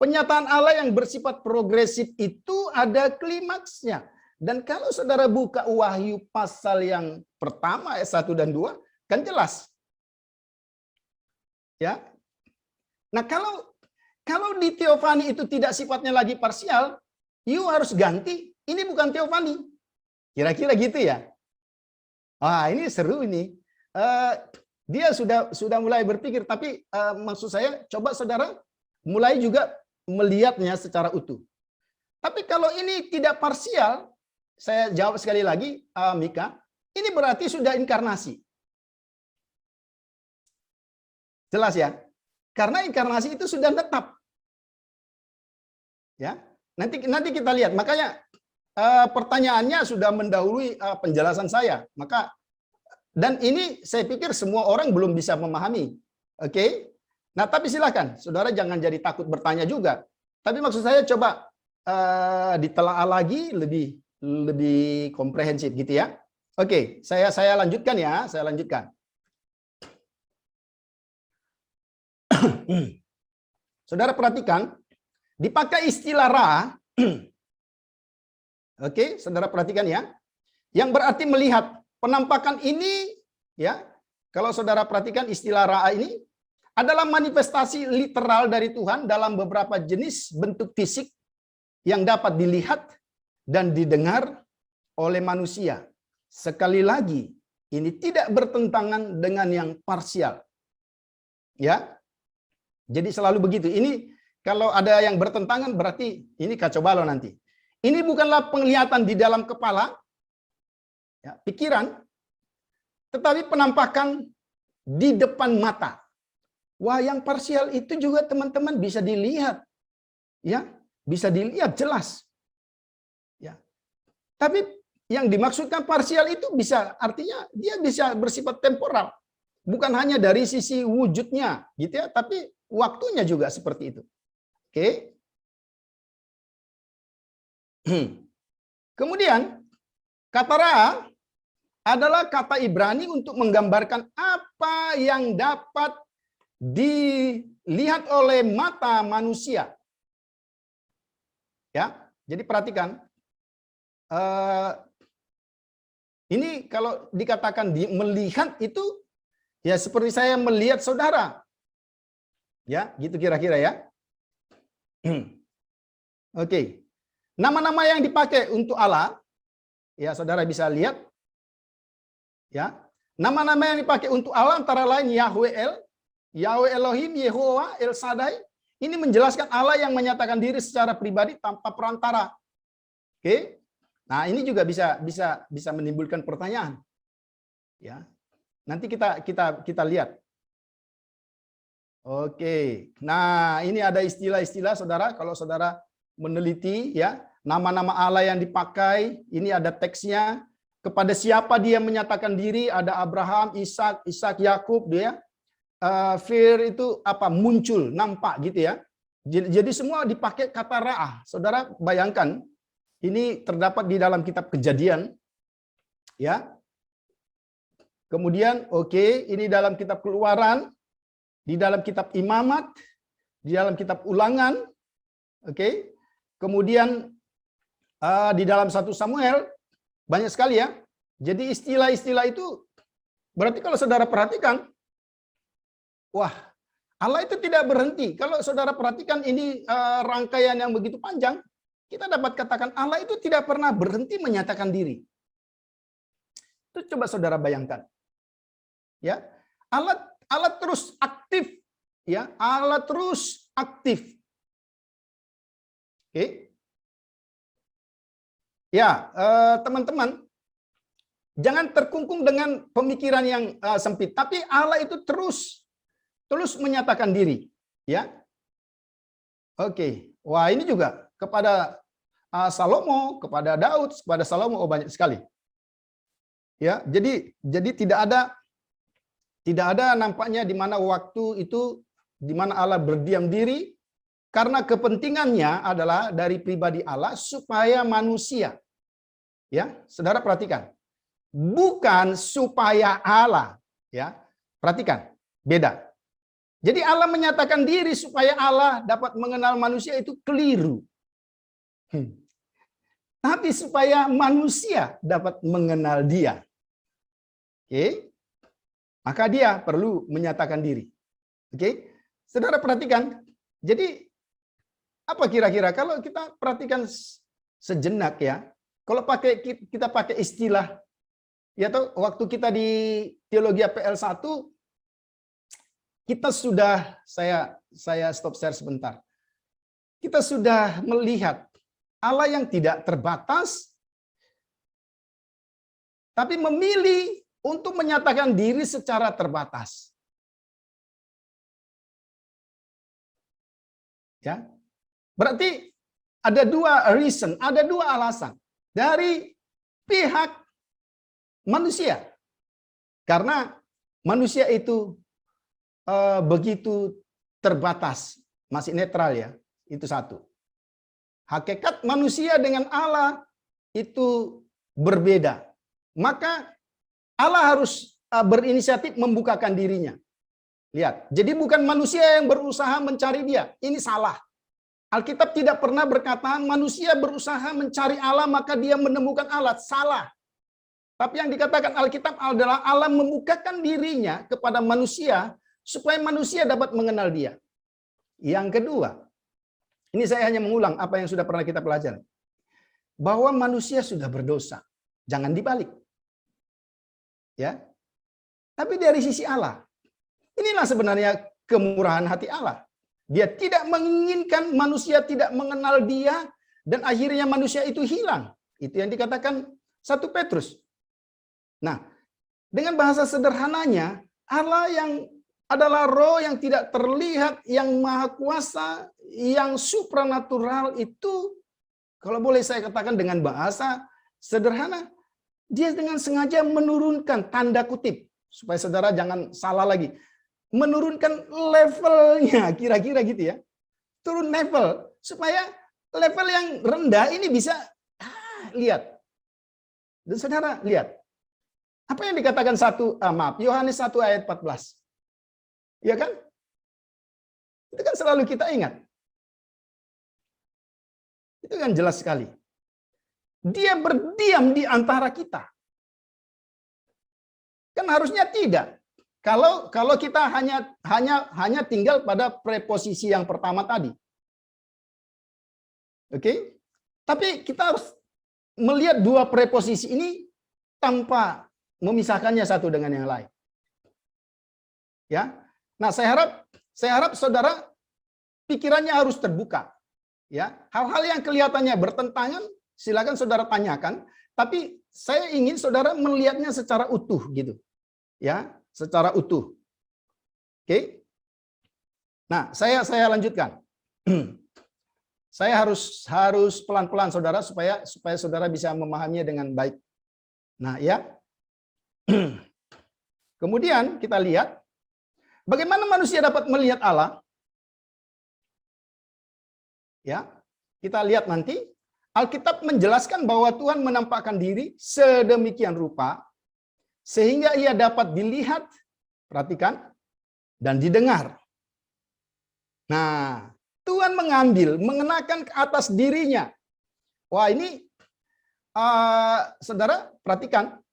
Penyataan Allah yang bersifat progresif itu ada klimaksnya. Dan kalau saudara buka Wahyu pasal yang pertama ayat 1 dan 2, kan jelas. Ya. Nah, kalau di teofani itu tidak sifatnya lagi parsial, you harus ganti. Ini bukan teofani. Kira-kira gitu ya. Wah, ini seru ini. Dia sudah mulai berpikir, tapi maksud saya coba saudara mulai juga melihatnya secara utuh. Tapi kalau ini tidak parsial, saya jawab sekali lagi, Mika, ini berarti sudah inkarnasi. Jelas ya? Karena inkarnasi itu sudah tetap. Ya, nanti kita lihat. Makanya pertanyaannya sudah mendahului penjelasan saya. Dan ini saya pikir semua orang belum bisa memahami. Oke? Nah, tapi silakan, saudara jangan jadi takut bertanya juga. Tapi maksud saya coba ditelaah lagi lebih komprehensif gitu ya. Oke, saya lanjutkan ya, saya lanjutkan. Saudara perhatikan, dipakai istilah ra. Oke, saudara perhatikan ya. Yang berarti melihat penampakan ini ya. Kalau saudara perhatikan istilah ra ini adalah manifestasi literal dari Tuhan dalam beberapa jenis bentuk fisik yang dapat dilihat dan didengar oleh manusia. Sekali lagi, ini tidak bertentangan dengan yang parsial. Ya. Jadi selalu begitu. Ini kalau ada yang bertentangan berarti ini kacau balau nanti. Ini bukanlah penglihatan di dalam kepala, ya, pikiran, tetapi penampakan di depan mata. Wah, yang parsial itu juga teman-teman bisa dilihat. Ya, bisa dilihat jelas. Ya. Tapi yang dimaksudkan parsial itu bisa artinya dia bisa bersifat temporal. Bukan hanya dari sisi wujudnya, gitu ya, tapi waktunya juga seperti itu. Oke. Kemudian kata ra adalah kata Ibrani untuk menggambarkan apa yang dapat dilihat oleh mata manusia. Ya, jadi perhatikan. Ini kalau dikatakan melihat itu ya seperti saya melihat saudara. Ya, gitu kira-kira ya. Oke. Nama-nama yang dipakai untuk Allah, ya saudara bisa lihat. Ya. Nama-nama yang dipakai untuk Allah antara lain Yahweh El, Yahweh Elohim, Yehovah, El Shaddai. Ini menjelaskan Allah yang menyatakan diri secara pribadi tanpa perantara. Oke. Nah, ini juga bisa menimbulkan pertanyaan. Ya. Nanti kita lihat. Oke, nah ini ada istilah-istilah saudara, kalau saudara meneliti ya, nama-nama Allah yang dipakai, ini ada teksnya, kepada siapa dia menyatakan diri, ada Abraham, Ishak, Yakub, dia, Fir itu apa, muncul, nampak gitu ya. Jadi semua dipakai kata ra'ah. Saudara bayangkan, ini terdapat di dalam kitab Kejadian, ya. Kemudian, oke, ini dalam kitab Keluaran, di dalam kitab Imamat, di dalam kitab Ulangan, oke. Kemudian di dalam 1 Samuel banyak sekali ya. Jadi istilah-istilah itu berarti kalau saudara perhatikan, wah, Allah itu tidak berhenti. Kalau saudara perhatikan ini rangkaian yang begitu panjang, kita dapat katakan Allah itu tidak pernah berhenti menyatakan diri. Itu coba saudara bayangkan. Ya, Allah terus aktif, ya, Allah terus aktif. Oke. Ya, teman-teman, jangan terkungkung dengan pemikiran yang sempit, tapi Allah itu terus menyatakan diri, ya. Oke. Wah, ini juga kepada Salomo, kepada Daud, kepada Salomo, oh banyak sekali. Ya, jadi tidak ada nampaknya di mana waktu itu di mana Allah berdiam diri, karena kepentingannya adalah dari pribadi Allah supaya manusia, ya, saudara perhatikan, bukan supaya Allah, ya, perhatikan, beda. Jadi Allah menyatakan diri supaya Allah dapat mengenal manusia itu keliru. Tapi supaya manusia dapat mengenal Dia. Oke. Maka Dia perlu menyatakan diri. Oke. Saudara perhatikan. Jadi apa kira-kira kalau kita perhatikan sejenak, ya. Kalau kita pakai istilah, ya toh, waktu kita di teologi PL1 kita sudah, saya stop share sebentar. Kita sudah melihat Allah yang tidak terbatas, tapi memilih untuk menyatakan diri secara terbatas. Ya, berarti ada dua reason, ada dua alasan dari pihak manusia. Karena manusia itu begitu terbatas, masih netral, ya, itu satu. Hakikat manusia dengan Allah itu berbeda. Maka Allah harus berinisiatif membukakan dirinya. Lihat, jadi bukan manusia yang berusaha mencari Dia. Ini salah. Alkitab tidak pernah berkata manusia berusaha mencari Allah maka dia menemukan Allah. Salah. Tapi yang dikatakan Alkitab adalah Allah membukakan dirinya kepada manusia supaya manusia dapat mengenal Dia. Yang kedua, ini saya hanya mengulang apa yang sudah pernah kita pelajari. Bahwa manusia sudah berdosa. Jangan dibalik. Ya. Tapi dari sisi Allah, inilah sebenarnya kemurahan hati Allah. Dia tidak menginginkan manusia tidak mengenal Dia dan akhirnya manusia itu hilang. Itu yang dikatakan 1 Petrus. Nah, dengan bahasa sederhananya, Allah yang adalah roh yang tidak terlihat, yang maha kuasa, yang supranatural itu, kalau boleh saya katakan dengan bahasa sederhana, Dia dengan sengaja menurunkan tanda kutip, supaya saudara jangan salah lagi, menurunkan levelnya, kira-kira gitu ya, turun level, supaya level yang rendah ini bisa lihat. Dan saudara lihat, apa yang dikatakan Yohanes 1 ayat 14. Ya kan? Itu kan selalu kita ingat. Itu kan jelas sekali. Dia berdiam di antara kita. Kan harusnya tidak. Kalau kita hanya tinggal pada preposisi yang pertama tadi. Oke? Tapi kita harus melihat dua preposisi ini tanpa memisahkannya satu dengan yang lain. Ya. Nah, saya harap saudara pikirannya harus terbuka. Ya, hal-hal yang kelihatannya bertentangan silakan saudara tanyakan, tapi saya ingin saudara melihatnya secara utuh gitu. Ya, secara utuh. Oke? Nah, saya lanjutkan. Saya harus pelan-pelan saudara supaya saudara bisa memahaminya dengan baik. Nah, ya. Kemudian kita lihat bagaimana manusia dapat melihat Allah? Ya, kita lihat nanti Alkitab menjelaskan bahwa Tuhan menampakkan diri sedemikian rupa sehingga Ia dapat dilihat, perhatikan, dan didengar. Nah, Tuhan mengenakan ke atas dirinya. Wah, ini saudara perhatikan.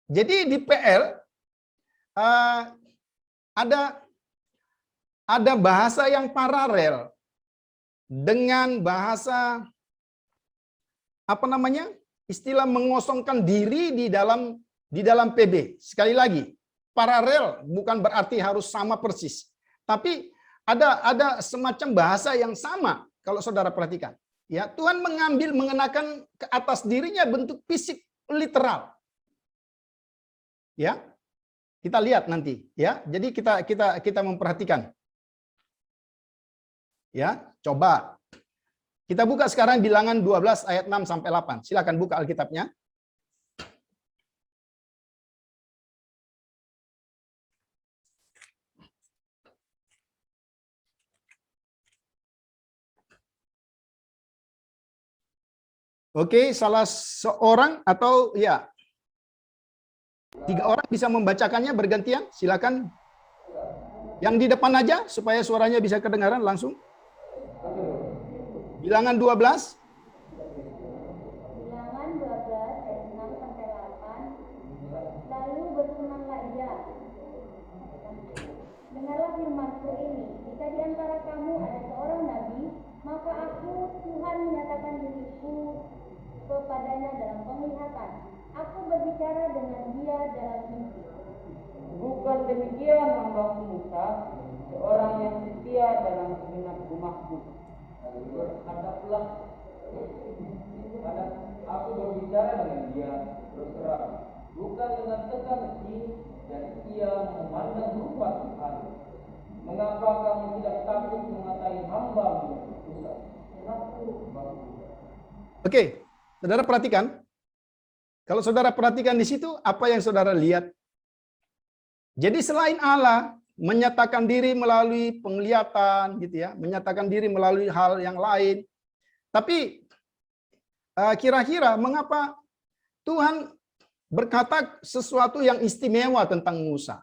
Jadi di PL ada bahasa yang paralel dengan bahasa istilah mengosongkan diri di dalam PB. Sekali lagi, paralel bukan berarti harus sama persis, tapi ada semacam bahasa yang sama kalau saudara perhatikan. Ya, Tuhan mengenakan ke atas dirinya bentuk fisik literal. Ya. Kita lihat nanti, ya. Jadi kita memperhatikan. Ya, coba. Kita buka sekarang Bilangan 12 ayat 6 sampai 8. Silakan buka Alkitabnya. Oke, salah seorang atau ya 3 orang bisa membacakannya bergantian. Silakan. Yang di depan aja supaya suaranya bisa kedengaran langsung. Bilangan 12. Bilangan 12 ayat 6 sampai 8. Lalu berfirmanlah ia, dengarlah firman-Ku ini, jika di antara kamu ada seorang nabi, maka aku Tuhan menyatakan diriku kepadanya dalam penglihatan. Aku berbicara dengan dia dalam mimpi. Bukan demikian hamba Musa, seorang yang setia dalam segenap rumahku. Hadaplah, aku berbicara dengan dia terus terang, bukan dengan tekan hati, dan ia memandang rupa Tuhan. Mengapa kamu tidak takut mengatai hamba-Mu Musa? Oke, saudara perhatikan. Kalau saudara perhatikan di situ, apa yang saudara lihat? Jadi selain Allah menyatakan diri melalui penglihatan, gitu ya, menyatakan diri melalui hal yang lain. Tapi kira-kira mengapa Tuhan berkata sesuatu yang istimewa tentang Musa?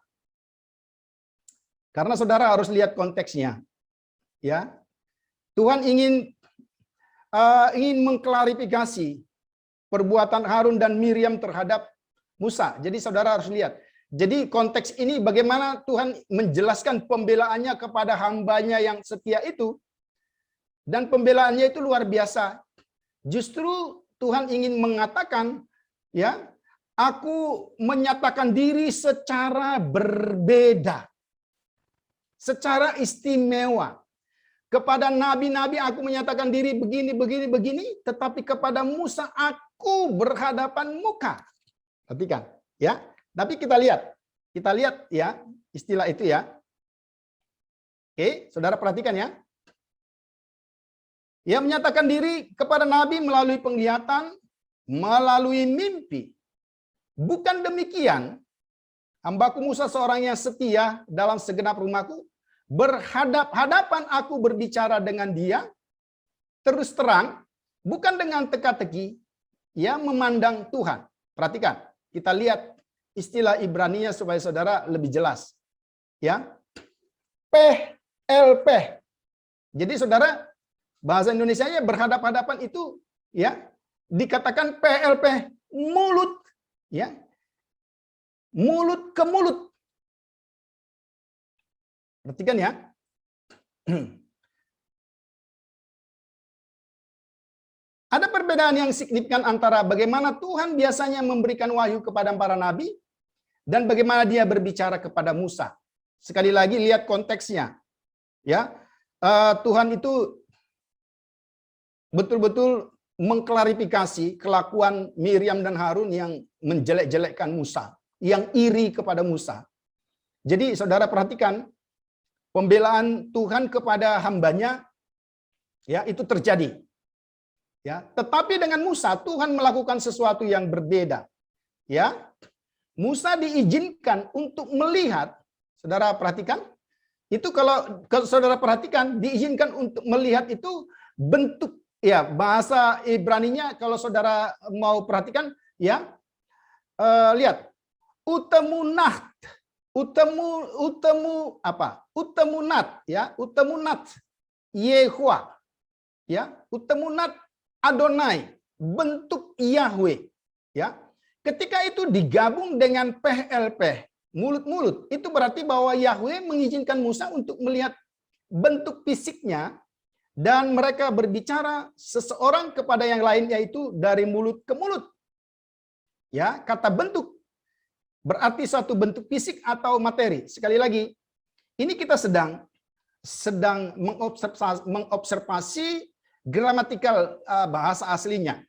Karena saudara harus lihat konteksnya, ya. Tuhan ingin mengklarifikasi perbuatan Harun dan Miriam terhadap Musa. Jadi saudara harus lihat. Jadi konteks ini bagaimana Tuhan menjelaskan pembelaannya kepada hambanya yang setia itu. Dan pembelaannya itu luar biasa. Justru Tuhan ingin mengatakan, ya, aku menyatakan diri secara berbeda. Secara istimewa. Kepada nabi-nabi aku menyatakan diri begini, tetapi kepada Musa aku berhadapan muka. Perhatikan, ya. Tapi kita lihat ya istilah itu ya. Oke, saudara perhatikan ya. Ia menyatakan diri kepada nabi melalui penglihatan, melalui mimpi. Bukan demikian, hambaku Musa seorang yang setia dalam segenap rumahku, berhadap-hadapan aku berbicara dengan dia, terus terang, bukan dengan teka-teki, ia memandang Tuhan. Perhatikan, kita lihat istilah Ibraninya supaya saudara lebih jelas. Ya. PLP. Jadi saudara, bahasa Indonesianya berhadap-hadapan itu ya dikatakan PLP, mulut ya. Mulut ke mulut. Perhatikan ya. Ada perbedaan yang signifikan antara bagaimana Tuhan biasanya memberikan wahyu kepada para nabi dan bagaimana dia berbicara kepada Musa. Sekali lagi lihat konteksnya. Ya, Tuhan itu betul-betul mengklarifikasi kelakuan Miriam dan Harun yang menjelek-jelekkan Musa, yang iri kepada Musa. Jadi saudara perhatikan pembelaan Tuhan kepada hambanya ya itu terjadi. Ya, tetapi dengan Musa Tuhan melakukan sesuatu yang berbeda. Ya. Musa diizinkan untuk melihat, saudara perhatikan, itu kalau saudara perhatikan diizinkan untuk melihat itu bentuk ya bahasa Ibraninya kalau saudara mau perhatikan ya lihat utemunat, utemunat ya, utemunat Yehua ya, utemunat Adonai, bentuk Yahweh ya. Ketika itu digabung dengan PLP, mulut-mulut, itu berarti bahwa Yahweh mengizinkan Musa untuk melihat bentuk fisiknya dan mereka berbicara seseorang kepada yang lain, yaitu dari mulut ke mulut. Ya, kata bentuk berarti suatu bentuk fisik atau materi. Sekali lagi, ini kita sedang mengobservasi gramatikal bahasa aslinya.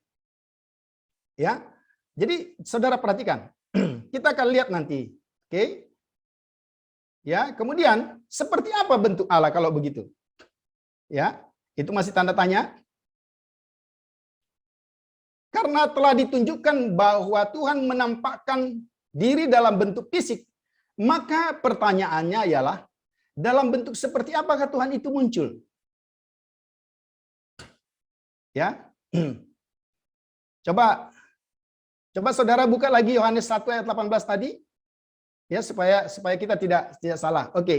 Ya. Jadi saudara perhatikan. Kita akan lihat nanti. Oke. Ya, kemudian seperti apa bentuk Allah kalau begitu? Ya, itu masih tanda tanya. Karena telah ditunjukkan bahwa Tuhan menampakkan diri dalam bentuk fisik, maka pertanyaannya ialah, dalam bentuk seperti apakah Tuhan itu muncul? Ya. Coba saudara buka lagi Yohanes 1 ayat 18 tadi. Ya, supaya kita tidak salah. Oke,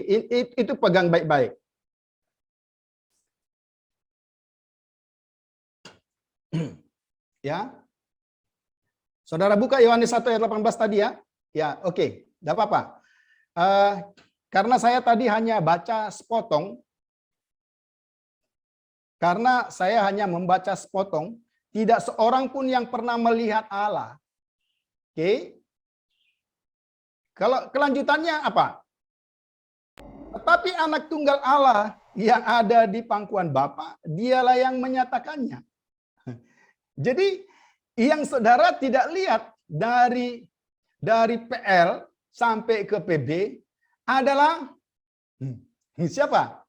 itu pegang baik-baik. Ya. Saudara buka Yohanes 1 ayat 18 tadi ya. Ya, oke. Enggak apa-apa. Karena saya tadi hanya baca sepotong. Karena saya hanya membaca sepotong, tidak seorang pun yang pernah melihat Allah. Oke. Kalau kelanjutannya apa? Tetapi anak tunggal Allah yang ada di pangkuan Bapa, dialah yang menyatakannya. Jadi yang saudara tidak lihat dari PL sampai ke PB adalah siapa?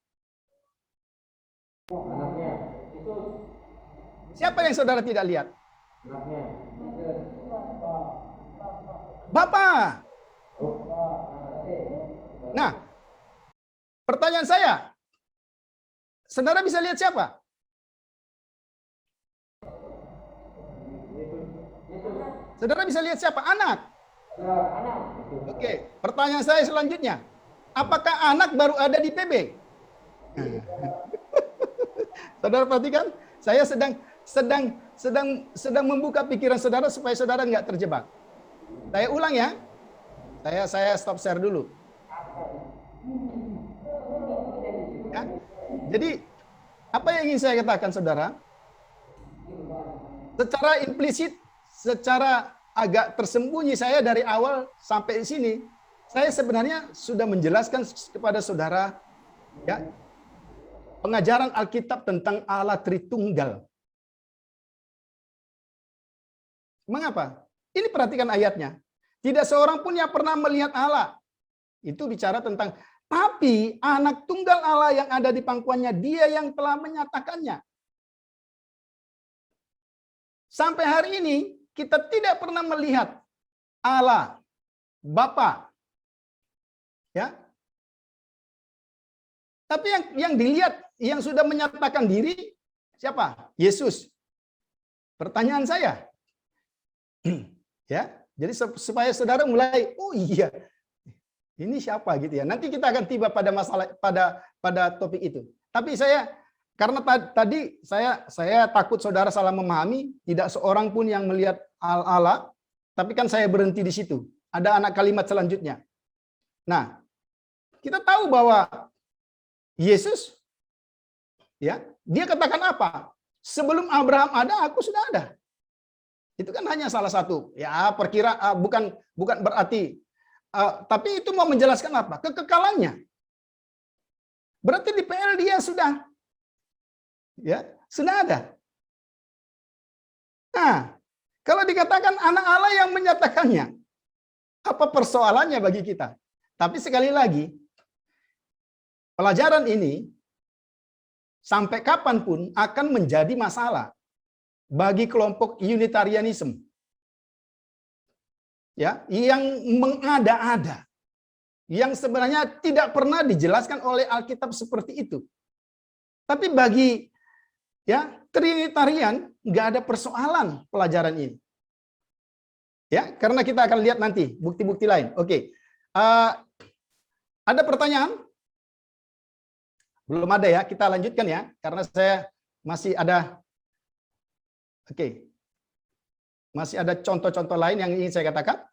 Siapa yang saudara tidak lihat? Bapa. Nah, pertanyaan saya, saudara bisa lihat siapa? Saudara bisa lihat siapa? Anak. Oke, pertanyaan saya selanjutnya, apakah anak baru ada di PB? Saudara perhatikan, saya sedang membuka pikiran saudara supaya saudara nggak terjebak. Saya ulang ya. Saya stop share dulu. Ya. Jadi, apa yang ingin saya katakan, saudara? Secara implisit, secara agak tersembunyi, saya dari awal sampai sini, saya sebenarnya sudah menjelaskan kepada saudara, ya, pengajaran Alkitab tentang Allah Tritunggal. Mengapa? Ini perhatikan ayatnya. Tidak seorang pun yang pernah melihat Allah. Itu bicara tentang, tapi anak tunggal Allah yang ada di pangkuannya, dia yang telah menyatakannya. Sampai hari ini, kita tidak pernah melihat Allah, Bapa. Ya. Tapi yang dilihat, yang sudah menyatakan diri, siapa? Yesus. Pertanyaan saya. Ya. Jadi supaya saudara mulai, oh iya, ini siapa gitu ya. Nanti kita akan tiba pada masalah pada topik itu. Tapi karena tadi saya takut saudara salah memahami, tidak seorang pun yang melihat Allah, tapi kan saya berhenti di situ. Ada anak kalimat selanjutnya. Nah, kita tahu bahwa Yesus, ya, dia katakan apa? Sebelum Abraham ada, aku sudah ada. Itu kan hanya salah satu, ya, bukan berarti, tapi itu mau menjelaskan apa? Kekekalannya. Berarti di PL dia sudah ada. Nah, kalau dikatakan anak Allah yang menyatakannya, apa persoalannya bagi kita? Tapi sekali lagi, pelajaran ini sampai kapanpun akan menjadi masalah bagi kelompok Unitarianism, ya, yang mengada-ada, yang sebenarnya tidak pernah dijelaskan oleh Alkitab seperti itu. Tapi bagi, ya, Trinitarian nggak ada persoalan pelajaran ini, ya, karena kita akan lihat nanti bukti-bukti lain. Oke, ada pertanyaan? Belum ada ya? Kita lanjutkan ya, karena saya masih ada. Oke. Masih ada contoh-contoh lain yang ingin saya katakan.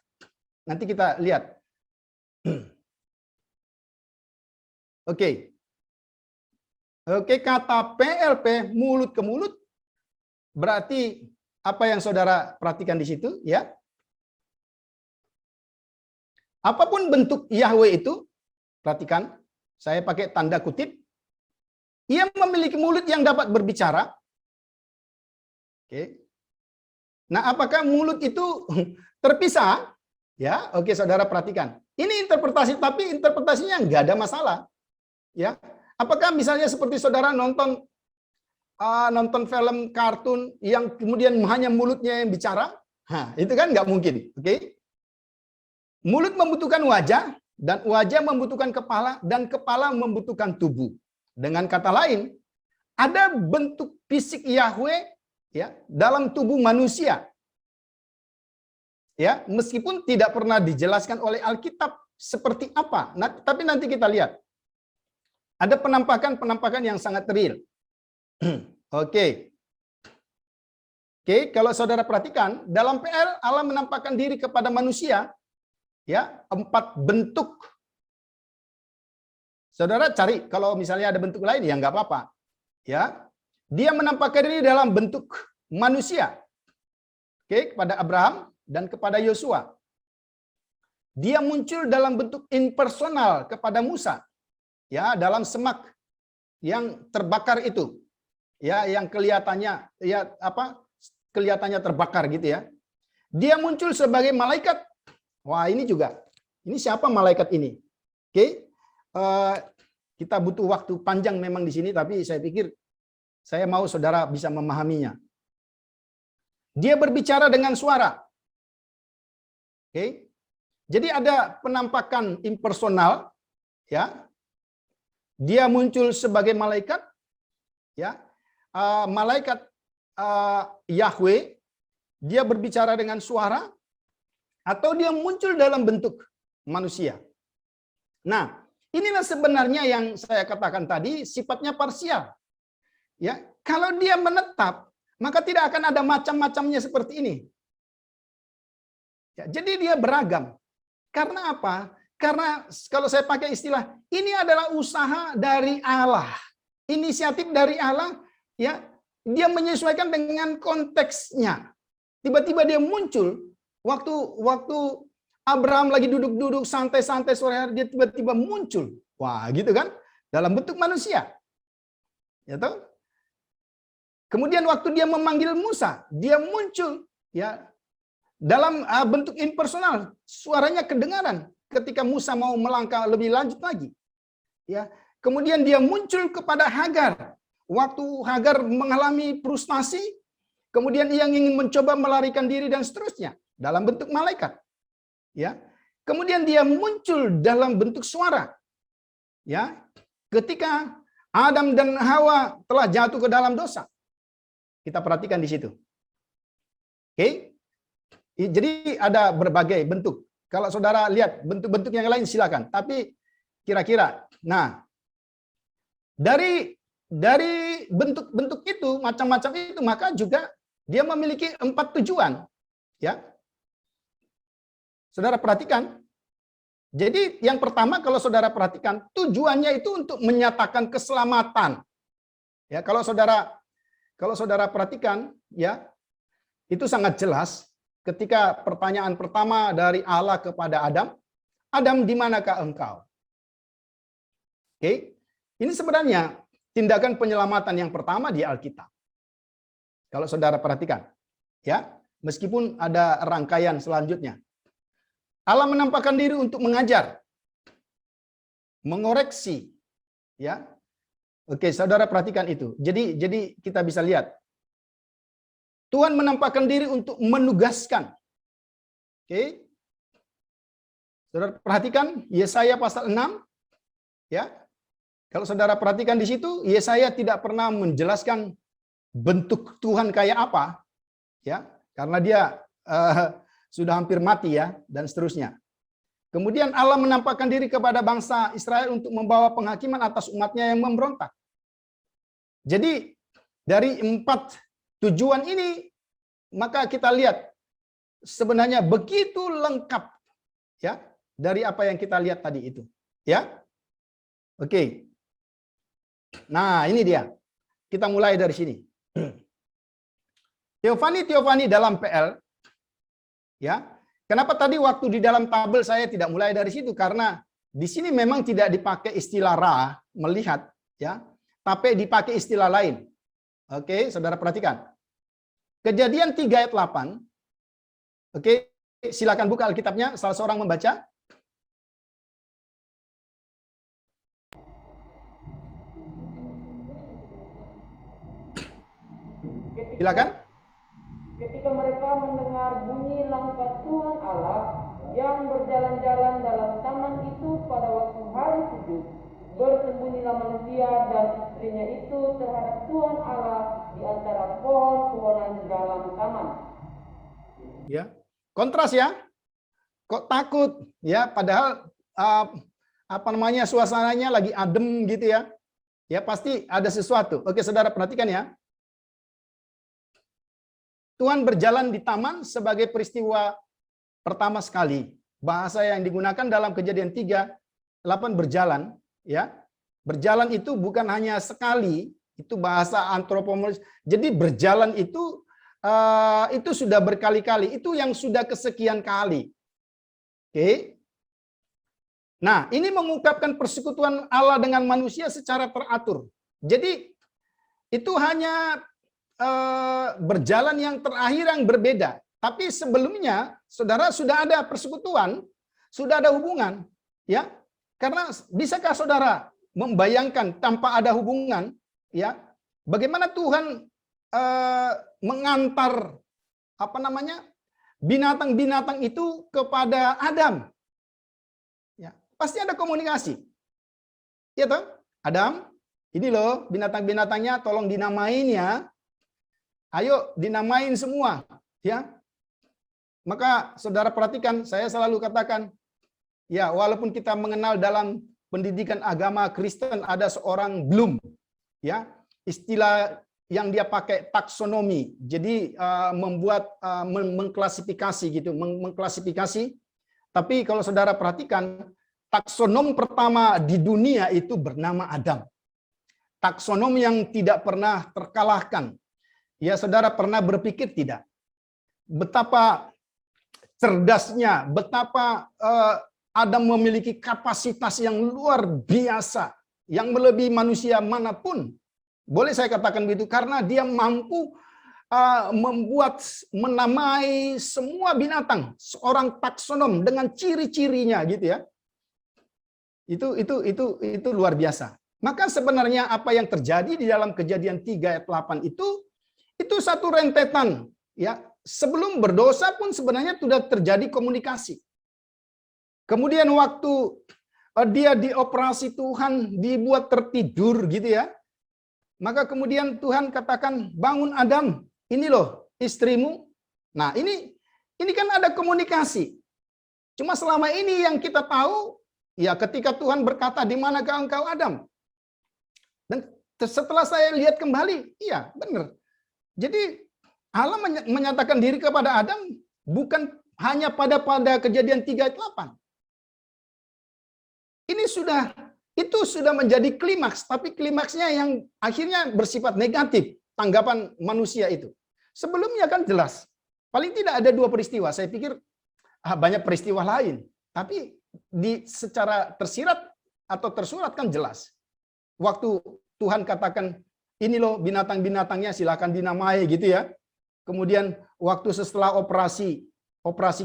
Nanti kita lihat. Oke. Oke, kata PLP, mulut ke mulut, berarti apa yang saudara perhatikan di situ, ya? Apapun bentuk Yahweh itu, perhatikan, saya pakai tanda kutip, ia memiliki mulut yang dapat berbicara. Oke. Nah, apakah mulut itu terpisah? Ya, oke, saudara perhatikan. Ini interpretasi, tapi interpretasinya nggak ada masalah. Ya, apakah misalnya seperti saudara nonton film kartun yang kemudian hanya mulutnya yang bicara? Nah, itu kan nggak mungkin. Oke? Mulut membutuhkan wajah, dan wajah membutuhkan kepala, dan kepala membutuhkan tubuh. Dengan kata lain, ada bentuk fisik Yahweh ya dalam tubuh manusia. Ya, meskipun tidak pernah dijelaskan oleh Alkitab seperti apa. Nah, tapi nanti kita lihat. Ada penampakan-penampakan yang sangat real. Oke. Oke, kalau saudara perhatikan, dalam PL Allah menampakkan diri kepada manusia ya, 4 bentuk. Saudara cari kalau misalnya ada bentuk lain ya nggak apa-apa. Ya. Dia menampakkan diri dalam bentuk manusia. Oke, kepada Abraham dan kepada Yosua. Dia muncul dalam bentuk impersonal kepada Musa. Ya, dalam semak yang terbakar itu. Ya, yang kelihatannya ya apa? Kelihatannya terbakar gitu ya. Dia muncul sebagai malaikat. Wah, ini juga. Ini siapa malaikat ini? Oke. Kita butuh waktu panjang memang di sini, tapi saya pikir saya mau saudara bisa memahaminya. Dia berbicara dengan suara. Oke. Jadi ada penampakan impersonal ya. Dia muncul sebagai malaikat ya. Malaikat Yahweh, dia berbicara dengan suara atau dia muncul dalam bentuk manusia. Nah, inilah sebenarnya yang saya katakan tadi sifatnya parsial. Ya, kalau dia menetap, maka tidak akan ada macam-macamnya seperti ini. Ya, jadi dia beragam. Karena apa? Karena kalau saya pakai istilah, ini adalah usaha dari Allah. Inisiatif dari Allah, ya, dia menyesuaikan dengan konteksnya. Tiba-tiba dia muncul waktu Abraham lagi duduk-duduk santai-santai sore hari, dia tiba-tiba muncul. Wah, gitu kan? Dalam bentuk manusia. Ya toh? Kemudian waktu dia memanggil Musa, dia muncul ya dalam bentuk impersonal. Suaranya kedengaran ketika Musa mau melangkah lebih lanjut lagi. Ya. Kemudian dia muncul kepada Hagar. Waktu Hagar mengalami frustasi, kemudian ia ingin mencoba melarikan diri dan seterusnya dalam bentuk malaikat. Ya. Kemudian dia muncul dalam bentuk suara. Ya. Ketika Adam dan Hawa telah jatuh ke dalam dosa. Kita perhatikan di situ. Oke. Jadi ada berbagai bentuk. Kalau saudara lihat bentuk-bentuk yang lain silakan. Tapi kira-kira, nah dari bentuk-bentuk itu, macam-macam itu, maka juga dia memiliki 4 tujuan. Ya, saudara perhatikan. Jadi yang pertama kalau saudara perhatikan, tujuannya itu untuk menyatakan keselamatan. Ya, kalau saudara perhatikan, ya itu sangat jelas. Ketika pertanyaan pertama dari Allah kepada Adam, Adam, di manakah engkau? Oke, ini sebenarnya tindakan penyelamatan yang pertama di Alkitab. Kalau saudara perhatikan, ya, meskipun ada rangkaian selanjutnya. Allah menampakkan diri untuk mengajar, mengoreksi, ya. Oke, saudara perhatikan itu. Jadi kita bisa lihat. Tuhan menampakkan diri untuk menugaskan. Oke. Saudara perhatikan Yesaya pasal 6. Ya. Kalau saudara perhatikan di situ, Yesaya tidak pernah menjelaskan bentuk Tuhan kayak apa. Ya, karena dia sudah hampir mati ya dan seterusnya. Kemudian Allah menampakkan diri kepada bangsa Israel untuk membawa penghakiman atas umatnya yang memberontak. Jadi dari 4 tujuan ini, maka kita lihat sebenarnya begitu lengkap ya dari apa yang kita lihat tadi itu. Ya. Oke. Nah, ini dia. Kita mulai dari sini. Teofani dalam PL, ya. Kenapa tadi waktu di dalam tabel saya tidak mulai dari situ? Karena di sini memang tidak dipakai istilah ra, melihat, ya, tapi dipakai istilah lain. Oke, saudara perhatikan. Kejadian 3 ayat 8. Oke, silakan buka Alkitabnya, salah seorang membaca. Silakan. Ketika mereka mendengar bunyi langkah Tuhan Allah yang berjalan-jalan dalam taman itu pada waktu hari sejuk, bersembunyilah manusia dan istrinya itu terhadap Tuhan Allah di antara pohon-pohonan dalam taman. Ya, kontras ya. Kok takut ya? Padahal suasananya lagi adem gitu ya. Ya pasti ada sesuatu. Oke, saudara perhatikan ya. Tuhan berjalan di taman sebagai peristiwa pertama sekali. Bahasa yang digunakan dalam Kejadian 3:8 berjalan, ya. Berjalan itu bukan hanya sekali, itu bahasa antropomorfis. Jadi berjalan itu sudah berkali-kali, itu yang sudah kesekian kali. Oke. Nah, ini mengungkapkan persekutuan Allah dengan manusia secara teratur. Jadi itu hanya berjalan yang terakhir yang berbeda. Tapi sebelumnya, saudara, sudah ada persekutuan, sudah ada hubungan, ya. Karena bisakah saudara membayangkan tanpa ada hubungan, ya, bagaimana Tuhan mengantar binatang-binatang itu kepada Adam? Ya, pasti ada komunikasi. Ya toh? Adam, ini loh binatang-binatangnya, tolong dinamain ya. Ayo dinamain semua, ya. Maka saudara perhatikan, saya selalu katakan, ya walaupun kita mengenal dalam pendidikan agama Kristen ada seorang Bloom, ya, istilah yang dia pakai taksonomi. Jadi mengklasifikasi gitu, mengklasifikasi. Tapi kalau saudara perhatikan, taksonom pertama di dunia itu bernama Adam. Taksonom yang tidak pernah terkalahkan. Ya, saudara pernah berpikir tidak? Betapa cerdasnya, betapa Adam memiliki kapasitas yang luar biasa, yang melebihi manusia manapun. Boleh saya katakan begitu, karena dia mampu menamai semua binatang, seorang taksonom dengan ciri-cirinya gitu ya. Itu luar biasa. Maka sebenarnya apa yang terjadi di dalam Kejadian 3 ayat 8 itu satu rentetan, ya. Sebelum berdosa pun sebenarnya sudah terjadi komunikasi. Kemudian waktu dia dioperasi Tuhan, dibuat tertidur gitu ya. Maka kemudian Tuhan katakan, bangun Adam, ini loh istrimu. Nah, ini kan ada komunikasi. Cuma selama ini yang kita tahu, ya ketika Tuhan berkata, di manakah engkau Adam? Dan setelah saya lihat kembali, iya benar. Jadi Allah menyatakan diri kepada Adam bukan hanya pada Kejadian 3 ayat 8. Itu sudah menjadi klimaks, tapi klimaksnya yang akhirnya bersifat negatif, tanggapan manusia itu. Sebelumnya kan jelas. Paling tidak ada 2 peristiwa. Saya pikir banyak peristiwa lain, tapi secara tersirat atau tersurat kan jelas. Waktu Tuhan katakan, ini loh binatang-binatangnya silakan dinamai gitu ya. Kemudian waktu setelah operasi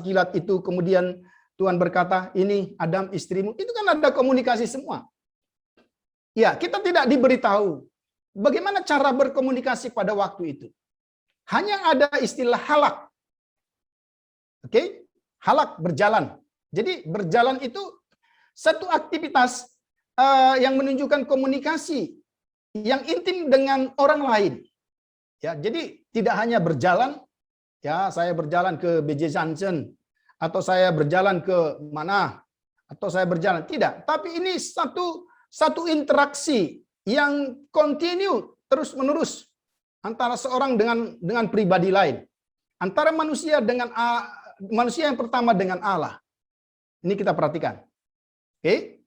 kilat itu, kemudian Tuhan berkata, ini Adam istrimu. Itu kan ada komunikasi semua. Ya, kita tidak diberitahu bagaimana cara berkomunikasi pada waktu itu. Hanya ada istilah halak. Oke? Halak, berjalan. Jadi berjalan itu satu aktivitas yang menunjukkan komunikasi yang intim dengan orang lain. Ya, jadi tidak hanya berjalan, ya saya berjalan ke BJ Johnson, atau saya berjalan ke mana, atau saya berjalan, tidak. Tapi ini satu interaksi yang kontinu, terus menerus antara seorang dengan pribadi lain, antara manusia dengan manusia yang pertama dengan Allah. Ini kita perhatikan. Oke?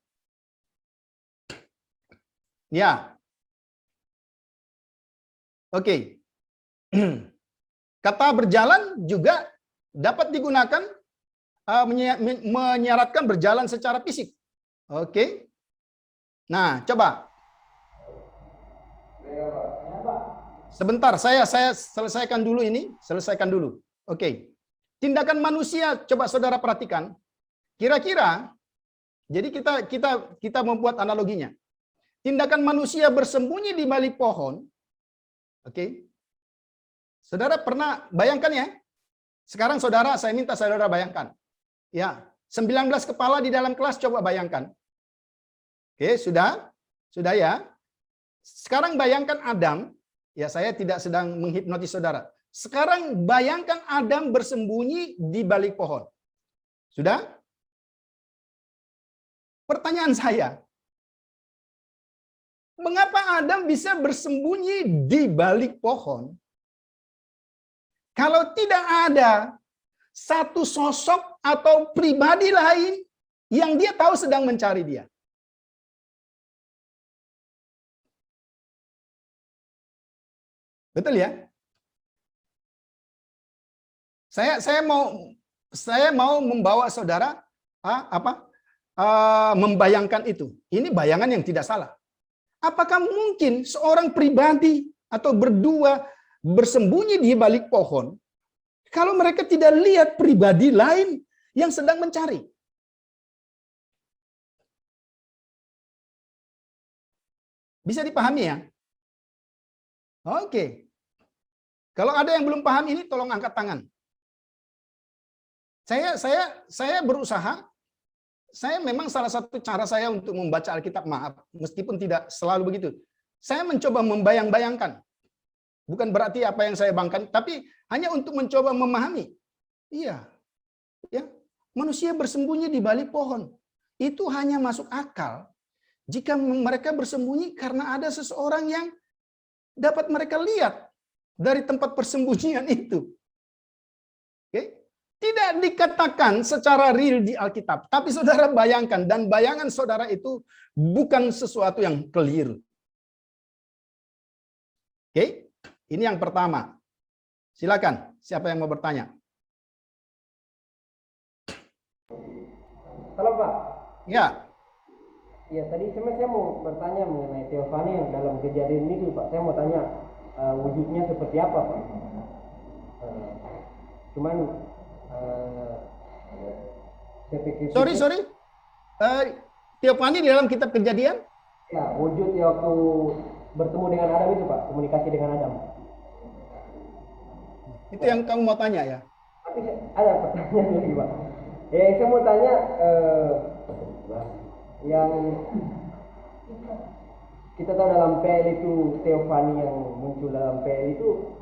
Ya. Oke. Kata berjalan juga dapat digunakan menyaratkan berjalan secara fisik. Oke. Nah, coba. Sebentar, saya selesaikan dulu ini, selesaikan dulu. Oke. Tindakan manusia, coba saudara perhatikan. Kira-kira, jadi kita membuat analoginya. Tindakan manusia bersembunyi di balik pohon. Oke. Saudara pernah bayangkan ya? Sekarang saudara, saya minta saudara bayangkan. Ya, 19 kepala di dalam kelas, coba bayangkan. Oke, sudah? Sudah ya? Sekarang bayangkan Adam. Ya, saya tidak sedang menghipnotis saudara. Sekarang bayangkan Adam bersembunyi di balik pohon. Sudah? Pertanyaan saya, mengapa Adam bisa bersembunyi di balik pohon? Kalau tidak ada satu sosok atau pribadi lain yang dia tahu sedang mencari dia. Betul ya? Saya mau membawa saudara membayangkan itu. Ini bayangan yang tidak salah. Apakah mungkin seorang pribadi atau berdua bersembunyi di balik pohon kalau mereka tidak lihat pribadi lain yang sedang mencari? Bisa dipahami ya? Oke. Kalau ada yang belum paham ini, tolong angkat tangan. Saya berusaha. Saya memang salah satu cara saya untuk membaca Alkitab, maaf, meskipun tidak selalu begitu. Saya mencoba membayang-bayangkan. Bukan berarti apa yang saya bangkan, tapi hanya untuk mencoba memahami. Iya. Ya. Manusia bersembunyi di balik pohon. Itu hanya masuk akal jika mereka bersembunyi karena ada seseorang yang dapat mereka lihat dari tempat persembunyian itu. Oke? Tidak dikatakan secara real di Alkitab, tapi saudara bayangkan, dan bayangan saudara itu bukan sesuatu yang keliru. Oke? Ini yang pertama. Silakan, siapa yang mau bertanya? Halo Pak. Ya. Ya tadi saya mau bertanya mengenai teofani yang dalam kejadian itu Pak. Saya mau tanya wujudnya seperti apa Pak? Cuman saya pikir. Sorry. Teofani di dalam kitab Kejadian? Ya, wujud waktu bertemu dengan Adam itu Pak, komunikasi dengan Adam. Itu yang kamu mau tanya ya? Tapi ada pertanyaan lagi Pak. Saya mau tanya yang kita tahu dalam PL itu teofani yang muncul dalam PL itu,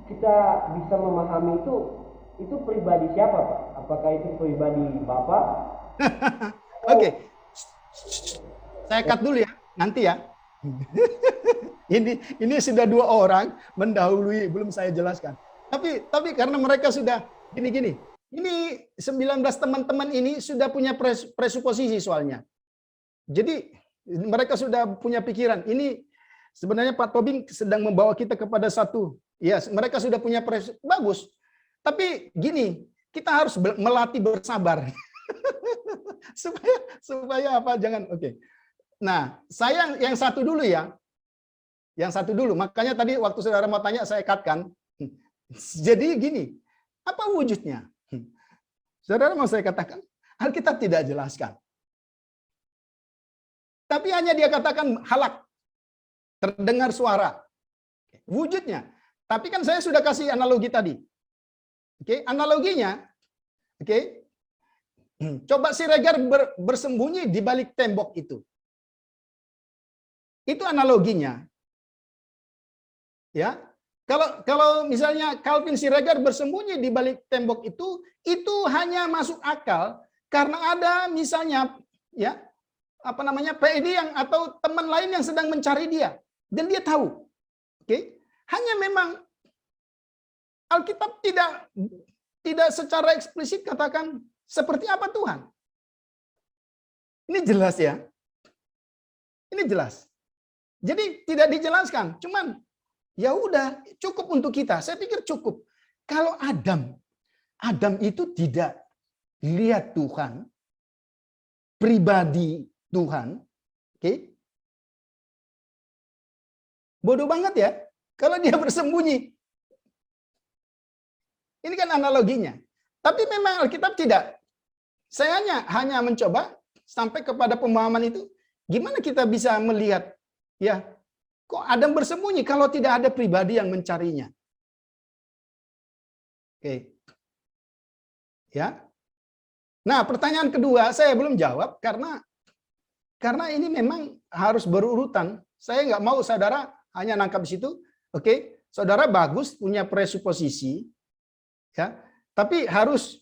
kita bisa memahami itu pribadi siapa Pak? Apakah itu pribadi Bapak? Oke. Saya cut dulu ya, nanti ya. Ini sudah 2 orang mendahului, belum saya jelaskan. Tapi karena mereka sudah gini. Ini 19 teman-teman ini sudah punya presuposisi soalnya. Jadi mereka sudah punya pikiran. Ini sebenarnya Pak Tobing sedang membawa kita kepada satu. Ya, mereka sudah punya bagus. Tapi gini, kita harus melatih bersabar. supaya apa? Jangan. Oke. Nah, saya yang satu dulu ya. Yang satu dulu. Makanya tadi waktu saudara mau tanya saya cut-kan. Jadi gini, apa wujudnya? Saudara mau saya katakan, Alkitab tidak jelaskan. Tapi hanya dia katakan halak, terdengar suara. Wujudnya. Tapi kan saya sudah kasih analogi tadi. Oke, analoginya, oke. Coba Siregar bersembunyi di balik tembok itu. Itu analoginya. Ya. Kalau misalnya Calvin Siregar bersembunyi di balik tembok itu hanya masuk akal karena ada misalnya ya PED yang atau teman lain yang sedang mencari dia dan dia tahu. Oke? Hanya memang Alkitab tidak secara eksplisit katakan seperti apa Tuhan. Ini jelas ya. Ini jelas. Jadi tidak dijelaskan, cuman ya udah cukup untuk kita. Saya pikir cukup. Kalau Adam itu tidak lihat Tuhan, pribadi Tuhan, oke? Bodoh banget ya, kalau dia bersembunyi. Ini kan analoginya. Tapi memang Alkitab tidak. Saya hanya mencoba sampai kepada pemahaman itu. Gimana kita bisa melihat, ya, kok Adam bersembunyi kalau tidak ada pribadi yang mencarinya? Oke. Ya. Nah, pertanyaan kedua saya belum jawab karena ini memang harus berurutan. Saya nggak mau saudara hanya nangkap di situ. Oke, saudara bagus punya presuposisi, ya. Tapi harus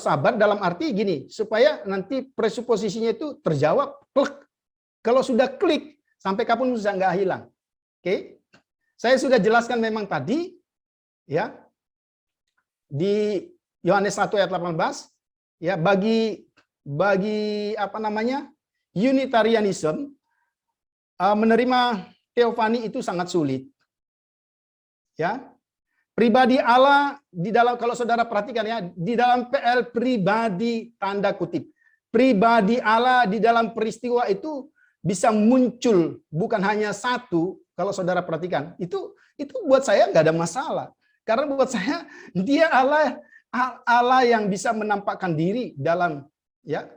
sabar dalam arti gini, supaya nanti presuposisinya itu terjawab. Klik. Kalau sudah klik, sampai kapan bisa nggak hilang. Oke, saya sudah jelaskan memang tadi, ya, di Yohanes 1 ayat 18, ya, bagi apa namanya, Unitarianism, menerima teofani itu sangat sulit. Ya, pribadi Allah di dalam, kalau saudara perhatikan ya, di dalam PL pribadi tanda kutip, pribadi Allah di dalam peristiwa itu bisa muncul bukan hanya satu. Kalau saudara perhatikan, itu buat saya nggak ada masalah, karena buat saya dia Allah yang bisa menampakkan diri dalam, ya,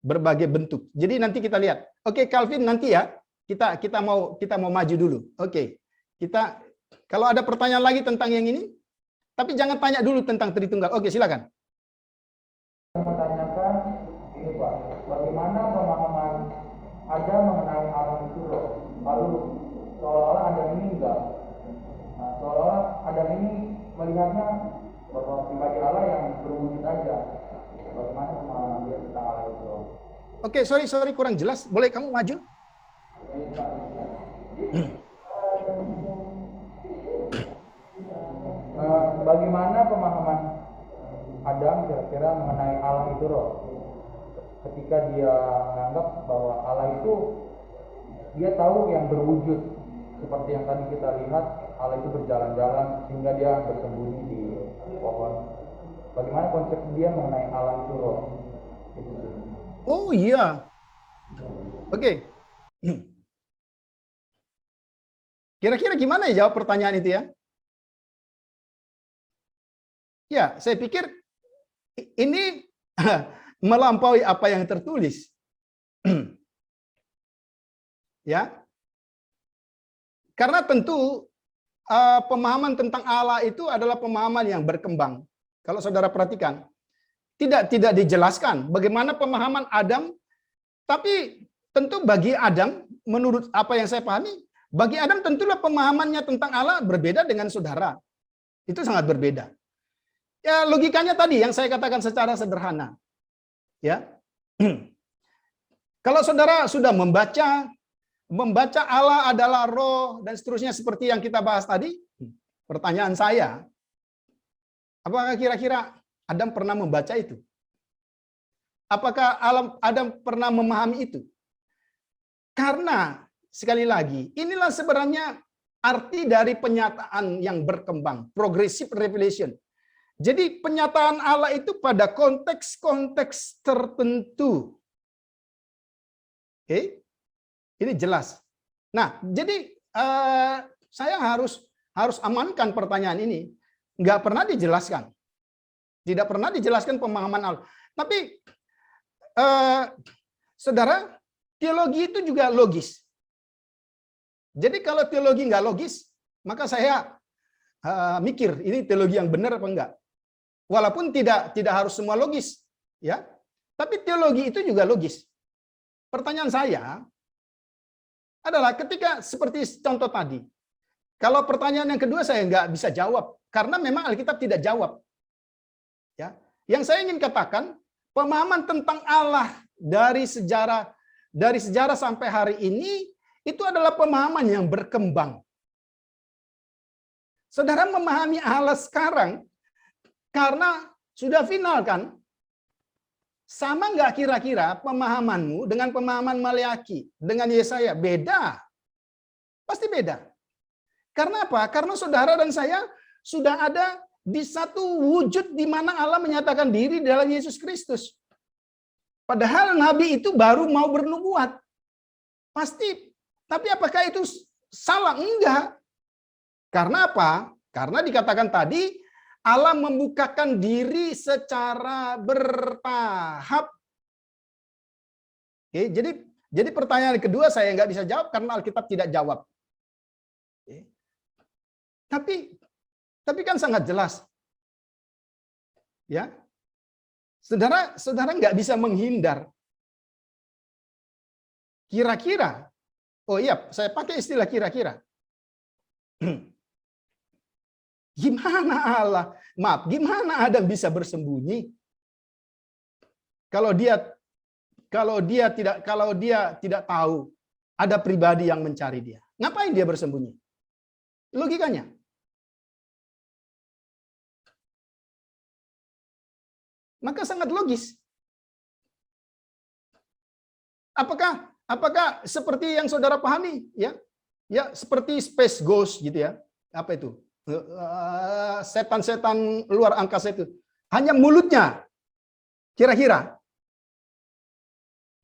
berbagai bentuk. Jadi nanti kita lihat. Oke, Calvin, nanti ya kita mau maju dulu. Oke, kita kalau ada pertanyaan lagi tentang yang ini, tapi jangan tanya dulu tentang Tritunggal. Oke, silakan. Menanyakan ini Pak, bagaimana pemahaman Adam mengenai Allah itu roh? Lalu seolah-olah Adam ini enggak. Nah, seolah-olah Adam ini melihatnya bahwa pribadi Allah yang berwujud aja. Bagaimana pemahaman dia tentang Allah itu roh? Oke, sorry kurang jelas. Boleh kamu maju? Bagaimana pemahaman Adam kira-kira mengenai Allah itu roh? Ketika dia menganggap bahwa Allah itu, dia tahu yang berwujud, seperti yang tadi kita lihat, Allah itu berjalan-jalan sehingga dia bersembunyi di pohon. Bagaimana konsep dia mengenai Allah itu roh? Oh iya. Oke. Kira-kira gimana ya jawab pertanyaan itu ya? Ya, saya pikir ini melampaui apa yang tertulis. Ya. Karena tentu pemahaman tentang Allah itu adalah pemahaman yang berkembang. Kalau saudara perhatikan, tidak dijelaskan bagaimana pemahaman Adam, tapi tentu bagi Adam, menurut apa yang saya pahami, bagi Adam tentulah pemahamannya tentang Allah berbeda dengan saudara. Itu sangat berbeda. Ya, logikanya tadi yang saya katakan secara sederhana. Ya. Kalau saudara sudah membaca Allah adalah roh dan seterusnya seperti yang kita bahas tadi, pertanyaan saya, apakah kira-kira Adam pernah membaca itu? Apakah Adam pernah memahami itu? Karena sekali lagi, inilah sebenarnya arti dari penyataan yang berkembang, progressive revelation. Jadi penyataan Allah itu pada konteks-konteks tertentu. Oke, ini jelas. Nah, jadi saya harus amankan pertanyaan ini. Nggak pernah dijelaskan. Tidak pernah dijelaskan pemahaman Allah. Tapi, saudara, teologi itu juga logis. Jadi kalau teologi nggak logis, maka saya mikir ini teologi yang benar apa enggak. Walaupun tidak harus semua logis, ya. Tapi teologi itu juga logis. Pertanyaan saya adalah ketika seperti contoh tadi, kalau pertanyaan yang kedua saya nggak bisa jawab karena memang Alkitab tidak jawab. Ya, yang saya ingin katakan pemahaman tentang Allah dari sejarah sampai hari ini itu adalah pemahaman yang berkembang. Saudara memahami Allah sekarang karena sudah final kan? Sama nggak kira-kira pemahamanmu dengan pemahaman Maleaki, dengan Yesaya? Beda. Pasti beda. Karena apa? Karena saudara dan saya sudah ada di satu wujud di mana Allah menyatakan diri dalam Yesus Kristus. Padahal Nabi itu baru mau bernubuat. Pasti. Tapi apakah itu salah? Enggak. Karena apa? Karena dikatakan tadi, Allah membukakan diri secara bertahap. Oke, jadi pertanyaan kedua saya nggak bisa jawab karena Alkitab tidak jawab. Oke. Tapi kan sangat jelas. Ya. Saudara nggak bisa menghindar. Kira-kira. Oh iya, saya pakai istilah kira-kira. Gimana Allah? Maaf, gimana Adam bisa bersembunyi? Kalau dia tidak tahu ada pribadi yang mencari dia. Ngapain dia bersembunyi? Logikanya. Maka sangat logis. Apakah seperti yang saudara pahami, ya? Ya, seperti Space Ghost gitu ya. Apa itu? Setan-setan luar angkasa itu. Hanya mulutnya. Kira-kira.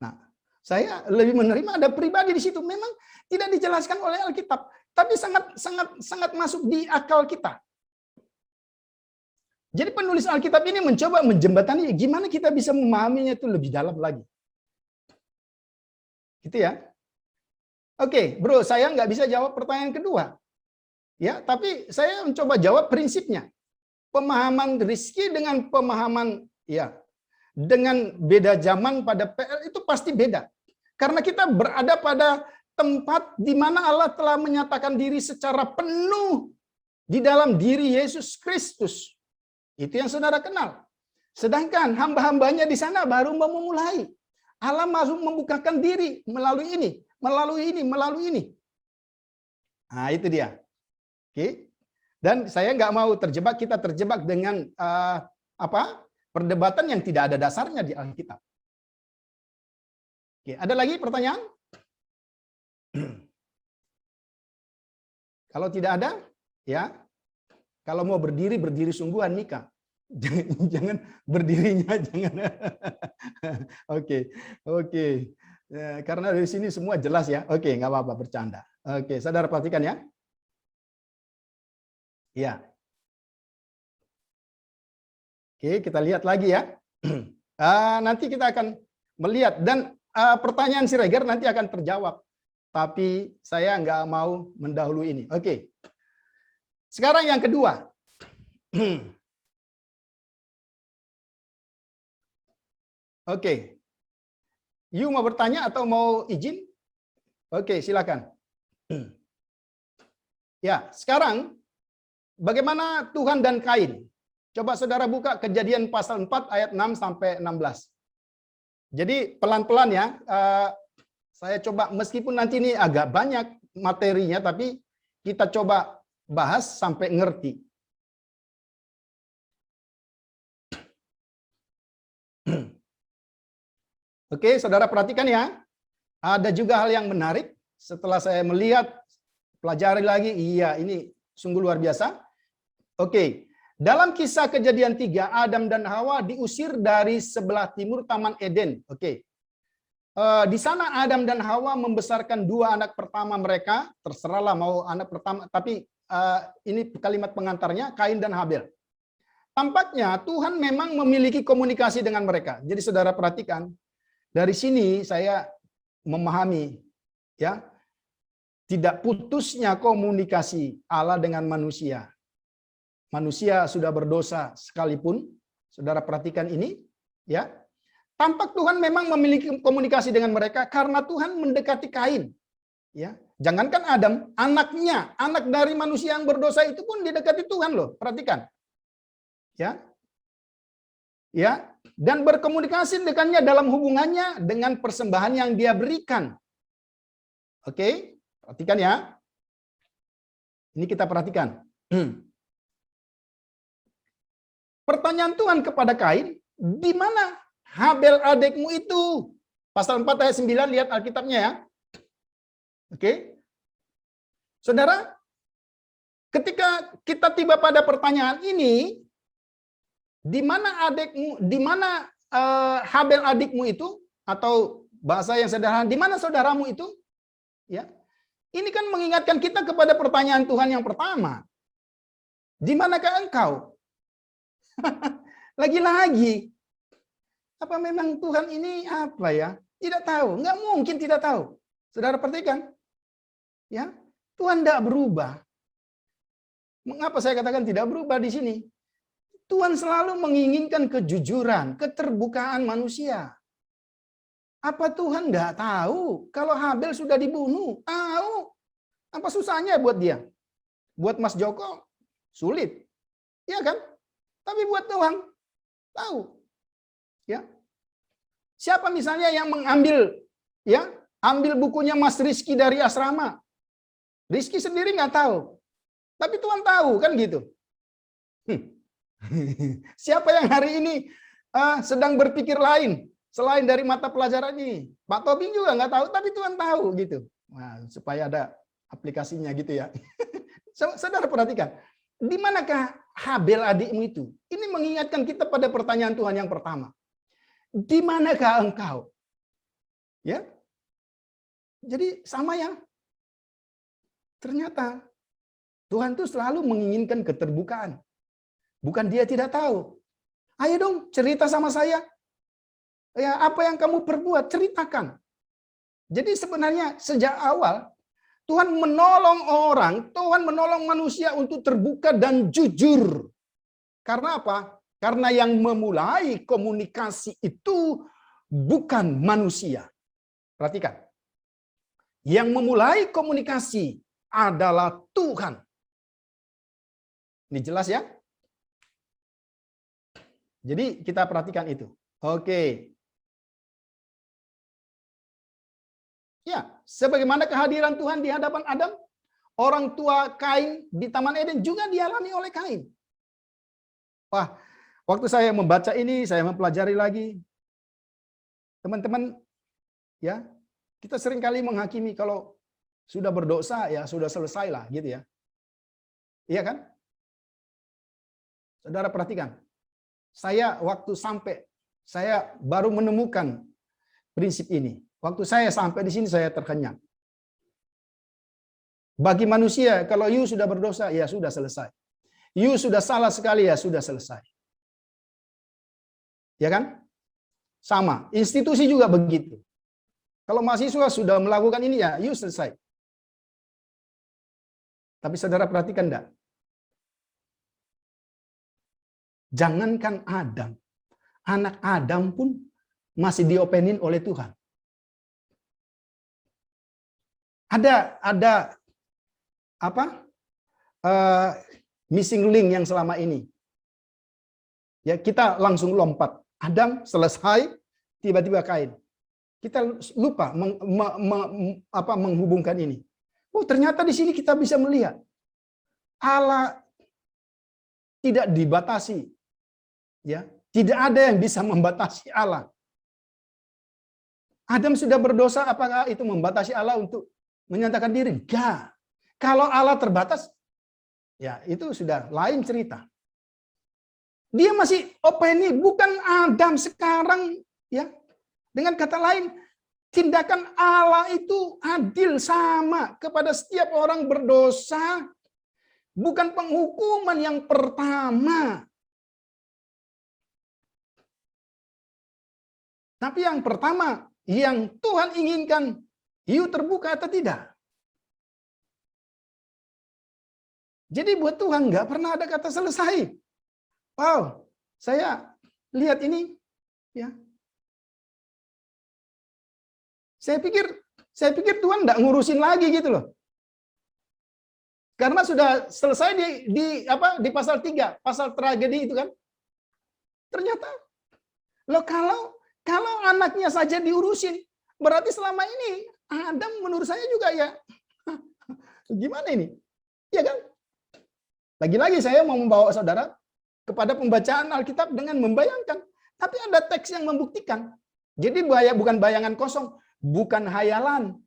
Nah, saya lebih menerima ada pribadi di situ. Memang tidak dijelaskan oleh Alkitab, tapi sangat masuk di akal kita. Jadi penulis Alkitab ini mencoba menjembatani gimana kita bisa memahaminya itu lebih dalam lagi. Gitu ya. Oke, bro, saya nggak bisa jawab pertanyaan kedua. Ya, tapi saya mencoba jawab prinsipnya. Pemahaman Rizky dengan pemahaman dengan beda zaman pada PL itu pasti beda. Karena kita berada pada tempat di mana Allah telah menyatakan diri secara penuh di dalam diri Yesus Kristus. Itu yang saudara kenal. Sedangkan hamba-hambanya di sana baru mau memulai. Allah masuk membukakan diri melalui ini, melalui ini. Nah, itu dia. Oke. Dan saya nggak mau kita terjebak dengan perdebatan yang tidak ada dasarnya di Alkitab. Oke, ada lagi pertanyaan? Kalau tidak ada, ya. Kalau mau berdiri sungguhan nikah. Jangan berdirinya jangan. Oke. Karena dari sini semua jelas ya. Oke, nggak apa-apa bercanda. Oke, saudara perhatikan ya. Ya. Oke, kita lihat lagi ya. Nanti kita akan melihat dan pertanyaan Siregar nanti akan terjawab. Tapi saya nggak mau mendahului ini. Oke. Sekarang yang kedua. Oke. You mau bertanya atau mau izin? Oke, silakan. Ya, sekarang bagaimana Tuhan dan Kain? Coba saudara buka Kejadian pasal 4 ayat 6 sampai 16. Jadi pelan-pelan ya. Saya coba meskipun nanti ini agak banyak materinya tapi kita coba bahas sampai ngerti. Oke, saudara perhatikan ya. Ada juga hal yang menarik. Setelah saya melihat, pelajari lagi, iya ini sungguh luar biasa. Oke, dalam kisah Kejadian 3, Adam dan Hawa diusir dari sebelah timur Taman Eden. Oke. Di sana Adam dan Hawa membesarkan dua anak pertama mereka. Terserahlah mau anak pertama, tapi ini kalimat pengantarnya, Kain dan Habel. Tampaknya Tuhan memang memiliki komunikasi dengan mereka. Jadi saudara perhatikan, dari sini saya memahami ya, tidak putusnya komunikasi Allah dengan manusia. Manusia sudah berdosa sekalipun, saudara perhatikan ini, ya. Tampak Tuhan memang memiliki komunikasi dengan mereka karena Tuhan mendekati Kain. Ya, jangankan Adam, anaknya, anak dari manusia yang berdosa itu pun didekati Tuhan loh. Perhatikan. Ya. Ya, dan berkomunikasi dengannya dalam hubungannya dengan persembahan yang dia berikan. Oke, perhatikan ya. Ini kita perhatikan. Pertanyaan Tuhan kepada Kain, di mana Habel adikmu itu? Pasal 4 ayat 9, lihat Alkitabnya ya. Oke. Saudara, ketika kita tiba pada pertanyaan ini, di mana adikmu, di mana Habel adikmu itu, atau bahasa yang sederhana, di mana saudaramu itu? Ya, ini kan mengingatkan kita kepada pertanyaan Tuhan yang pertama. Di manakah engkau? Lagi-lagi, apa memang Tuhan ini apa ya? Tidak tahu, nggak mungkin tidak tahu. Saudara perhatikan, ya, Tuhan tidak berubah. Mengapa saya katakan tidak berubah di sini? Tuhan selalu menginginkan kejujuran, keterbukaan manusia. Apa Tuhan tidak tahu kalau Habel sudah dibunuh? Tahu. Apa susahnya buat dia? Buat Mas Joko sulit, ya kan? Tapi buat Tuhan tahu. Ya. Siapa misalnya yang mengambil, ya, ambil bukunya Mas Rizky dari asrama? Rizky sendiri nggak tahu, tapi Tuhan tahu, kan gitu. Siapa yang hari ini sedang berpikir lain selain dari mata pelajaran ini? Pak Tobing juga nggak tahu, tapi Tuhan tahu gitu. Nah, supaya ada aplikasinya gitu ya. Saudara perhatikan, di manakah Habel adikmu itu? Ini mengingatkan kita pada pertanyaan Tuhan yang pertama. Di manakah engkau? Ya. Jadi sama ya. Ternyata Tuhan tuh selalu menginginkan keterbukaan. Bukan dia tidak tahu. Ayo dong cerita sama saya. Ya, apa yang kamu perbuat, ceritakan. Jadi sebenarnya sejak awal Tuhan menolong orang, Tuhan menolong manusia untuk terbuka dan jujur. Karena apa? Karena yang memulai komunikasi itu bukan manusia. Perhatikan. Yang memulai komunikasi adalah Tuhan. Ini jelas ya? Jadi kita perhatikan itu. Oke. Ya, sebagaimana kehadiran Tuhan di hadapan Adam, orang tua Kain di Taman Eden juga dialami oleh Kain. Wah, waktu saya membaca ini, saya mempelajari lagi. Teman-teman, ya, kita seringkali menghakimi kalau sudah berdosa, ya sudah selesai lah, gitu ya. Iya kan? Saudara perhatikan. Saya waktu sampai, saya baru menemukan prinsip ini. Waktu saya sampai di sini saya terkenyang. Bagi manusia, kalau you sudah berdosa, ya sudah selesai. You sudah salah sekali, ya sudah selesai. Ya kan? Sama. Institusi juga begitu. Kalau mahasiswa sudah melakukan ini, ya you selesai. Tapi saudara perhatikan enggak? Jangankan Adam, anak Adam pun masih diopenin oleh Tuhan. Ada apa? Missing link yang selama ini. Ya, kita langsung lompat. Adam selesai, tiba-tiba Kain. Kita lupa menghubungkan ini. Oh, ternyata di sini kita bisa melihat Allah tidak dibatasi. Ya, tidak ada yang bisa membatasi Allah. Adam sudah berdosa, apakah itu membatasi Allah untuk menyatakan diri? Enggak. Kalau Allah terbatas, ya itu sudah lain cerita. Dia masih openi, bukan Adam sekarang, ya. Dengan kata lain, tindakan Allah itu adil sama kepada setiap orang berdosa, bukan penghukuman yang pertama. Tapi yang pertama, yang Tuhan inginkan, you terbuka atau tidak? Jadi buat Tuhan nggak pernah ada kata selesai. Wow, saya lihat ini, ya. Saya pikir Tuhan nggak ngurusin lagi gitu loh. Karena sudah selesai di pasal 3, pasal tragedi itu kan. Ternyata loh, kalau anaknya saja diurusin, berarti selama ini Adam menurut saya juga ya gimana ini? Ya kan? Lagi-lagi saya mau membawa saudara kepada pembacaan Alkitab dengan membayangkan. Tapi ada teks yang membuktikan. Jadi bukan bayangan kosong, bukan hayalan.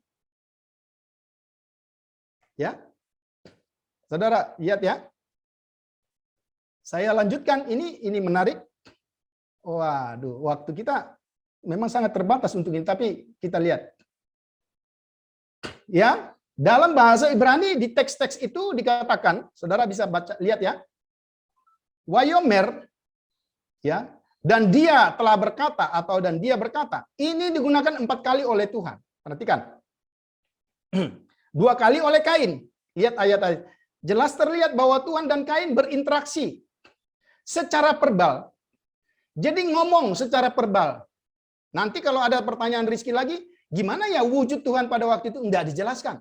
Ya. Saudara, lihat ya. Saya lanjutkan, ini menarik. Waduh, waktu kita memang sangat terbatas untuk ini, tapi kita lihat. Ya, dalam bahasa Ibrani di teks-teks itu dikatakan, saudara bisa baca, lihat ya. Wayomer, ya, dan dia telah berkata atau dan dia berkata, ini digunakan 4 kali oleh Tuhan. Perhatikan. 2 kali oleh Kain. Lihat ayat-ayat. Jelas terlihat bahwa Tuhan dan Kain berinteraksi secara verbal. Jadi ngomong secara verbal. Nanti kalau ada pertanyaan Rizky lagi, gimana ya wujud Tuhan pada waktu itu? Enggak dijelaskan.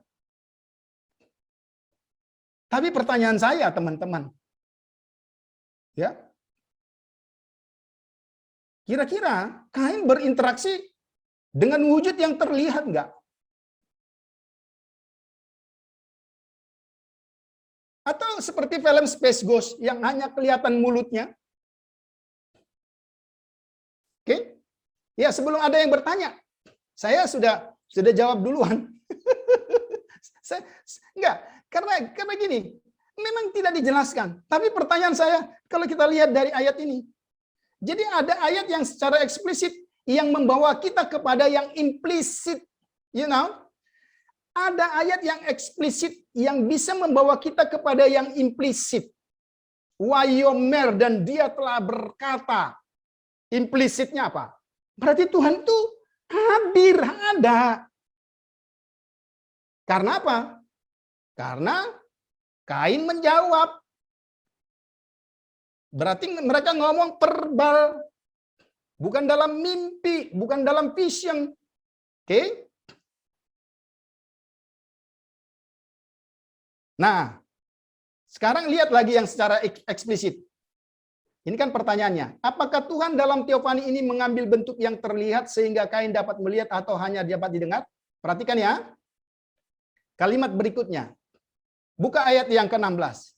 Tapi pertanyaan saya, teman-teman. Ya. Kira-kira Kain berinteraksi dengan wujud yang terlihat enggak? Atau seperti film Space Ghost yang hanya kelihatan mulutnya? Oke? Ya, sebelum ada yang bertanya, saya sudah jawab duluan. Enggak, karena gini, memang tidak dijelaskan. Tapi pertanyaan saya, kalau kita lihat dari ayat ini, jadi ada ayat yang secara eksplisit yang membawa kita kepada yang implisit, Ada ayat yang eksplisit yang bisa membawa kita kepada yang implisit. Wayomer, dan dia telah berkata. Implisitnya apa? Berarti Tuhan itu hadir, ada. Karena apa? Karena Kain menjawab. Berarti mereka ngomong verbal. Bukan dalam mimpi, bukan dalam vision. Oke? Nah, sekarang lihat lagi yang secara eksplisit. Ini kan pertanyaannya, apakah Tuhan dalam teofani ini mengambil bentuk yang terlihat sehingga Kain dapat melihat atau hanya dapat didengar? Perhatikan ya. Kalimat berikutnya. Buka ayat yang ke-16.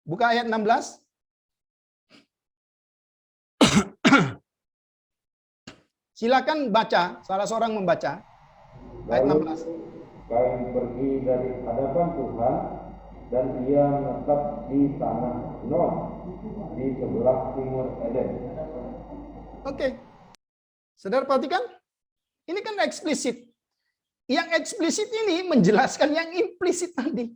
Buka ayat 16. Silakan baca, salah seorang membaca. Ayat 16. Kain pergi dari hadapan Tuhan dan ia menetap di tanah Nod di sebelah timur Eden. Oke. Saudara perhatikan? Ini kan eksplisit. Yang eksplisit ini menjelaskan yang implisit tadi.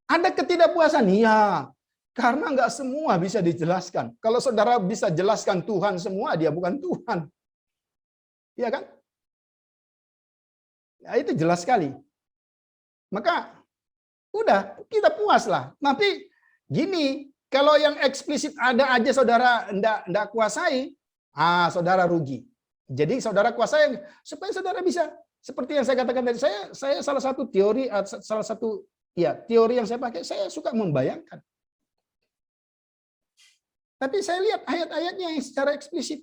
Ada ketidakpuasan? Iya. Karena nggak semua bisa dijelaskan. Kalau saudara bisa jelaskan Tuhan semua, dia bukan Tuhan. Iya kan? Ya, itu jelas sekali. Maka udah kita puaslah. Tapi gini, kalau yang eksplisit ada aja saudara enggak kuasai, saudara rugi. Jadi saudara kuasai supaya saudara bisa seperti yang saya katakan tadi, saya salah satu teori yang saya pakai, saya suka membayangkan. Tapi saya lihat ayat-ayatnya yang secara eksplisit.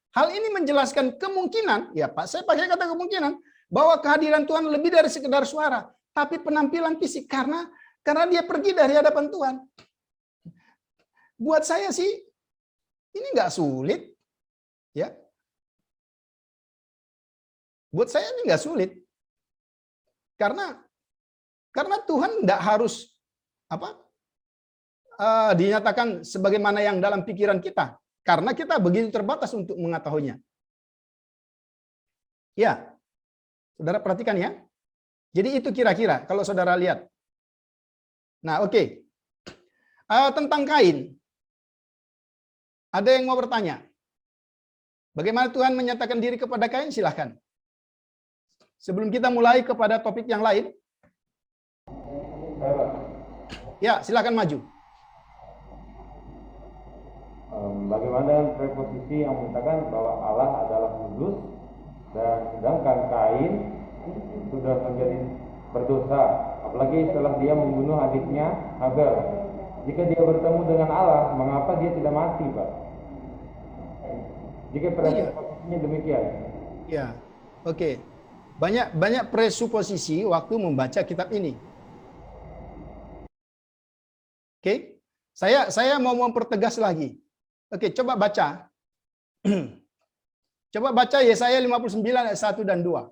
Hal ini menjelaskan kemungkinan, ya Pak, saya pakai kata kemungkinan, bahwa kehadiran Tuhan lebih dari sekedar suara, tapi penampilan fisik, karena dia pergi dari hadapan Tuhan. Buat saya sih, ini nggak sulit, ya. Buat saya ini nggak sulit, karena Tuhan nggak harus dinyatakan sebagaimana yang dalam pikiran kita. Karena kita begitu terbatas untuk mengetahuinya. Ya, saudara perhatikan ya. Jadi itu kira-kira kalau saudara lihat. Nah, oke. Tentang Kain. Ada yang mau bertanya? Bagaimana Tuhan menyatakan diri kepada Kain? Silahkan. Sebelum kita mulai kepada topik yang lain. Ya, silahkan maju. Bagaimana preposisi yang mengatakan bahwa Allah adalah kudus dan sedangkan Kain sudah menjadi berdosa, apalagi setelah dia membunuh adiknya Habel. Jika dia bertemu dengan Allah, mengapa dia tidak mati, Pak? Jika preposisinya demikian. Ya, oke. Banyak presuposisi waktu membaca kitab ini. Oke, saya mau mempertegas lagi. Oke, coba baca. Coba baca Yesaya 59 ayat 1 dan 2.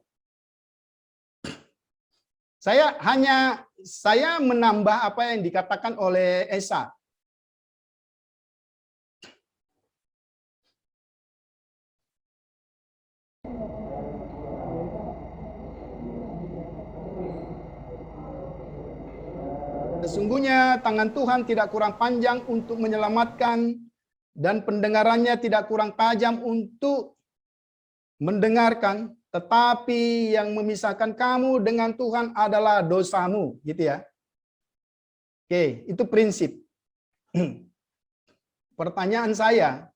Saya menambah apa yang dikatakan oleh Esa. Sesungguhnya tangan Tuhan tidak kurang panjang untuk menyelamatkan, dan pendengarannya tidak kurang tajam untuk mendengarkan, tetapi yang memisahkan kamu dengan Tuhan adalah dosamu, gitu ya. Oke, itu prinsip. Pertanyaan saya,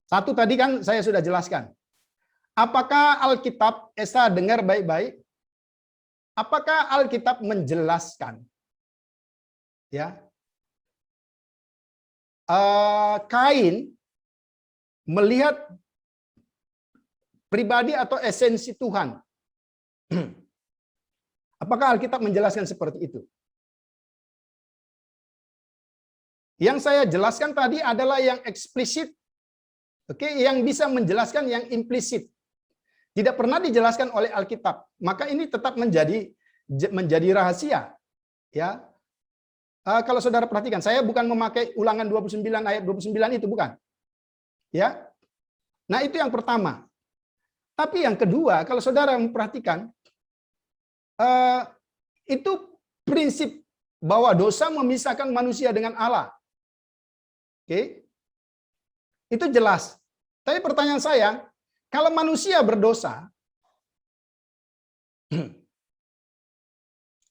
satu tadi kan saya sudah jelaskan. Apakah Alkitab, Esa dengar baik-baik? Apakah Alkitab menjelaskan, ya, Kain melihat pribadi atau esensi Tuhan? Apakah Alkitab menjelaskan seperti itu? Yang saya jelaskan tadi adalah yang eksplisit, oke, yang bisa menjelaskan yang implisit. Tidak pernah dijelaskan oleh Alkitab. Maka ini tetap menjadi rahasia. Ya. Kalau saudara perhatikan, saya bukan memakai Ulangan 29 ayat 29 itu, bukan. Ya. Nah, itu yang pertama. Tapi yang kedua, kalau saudara memperhatikan, itu prinsip bahwa dosa memisahkan manusia dengan Allah. Oke. Itu jelas. Tapi pertanyaan saya, kalau manusia berdosa,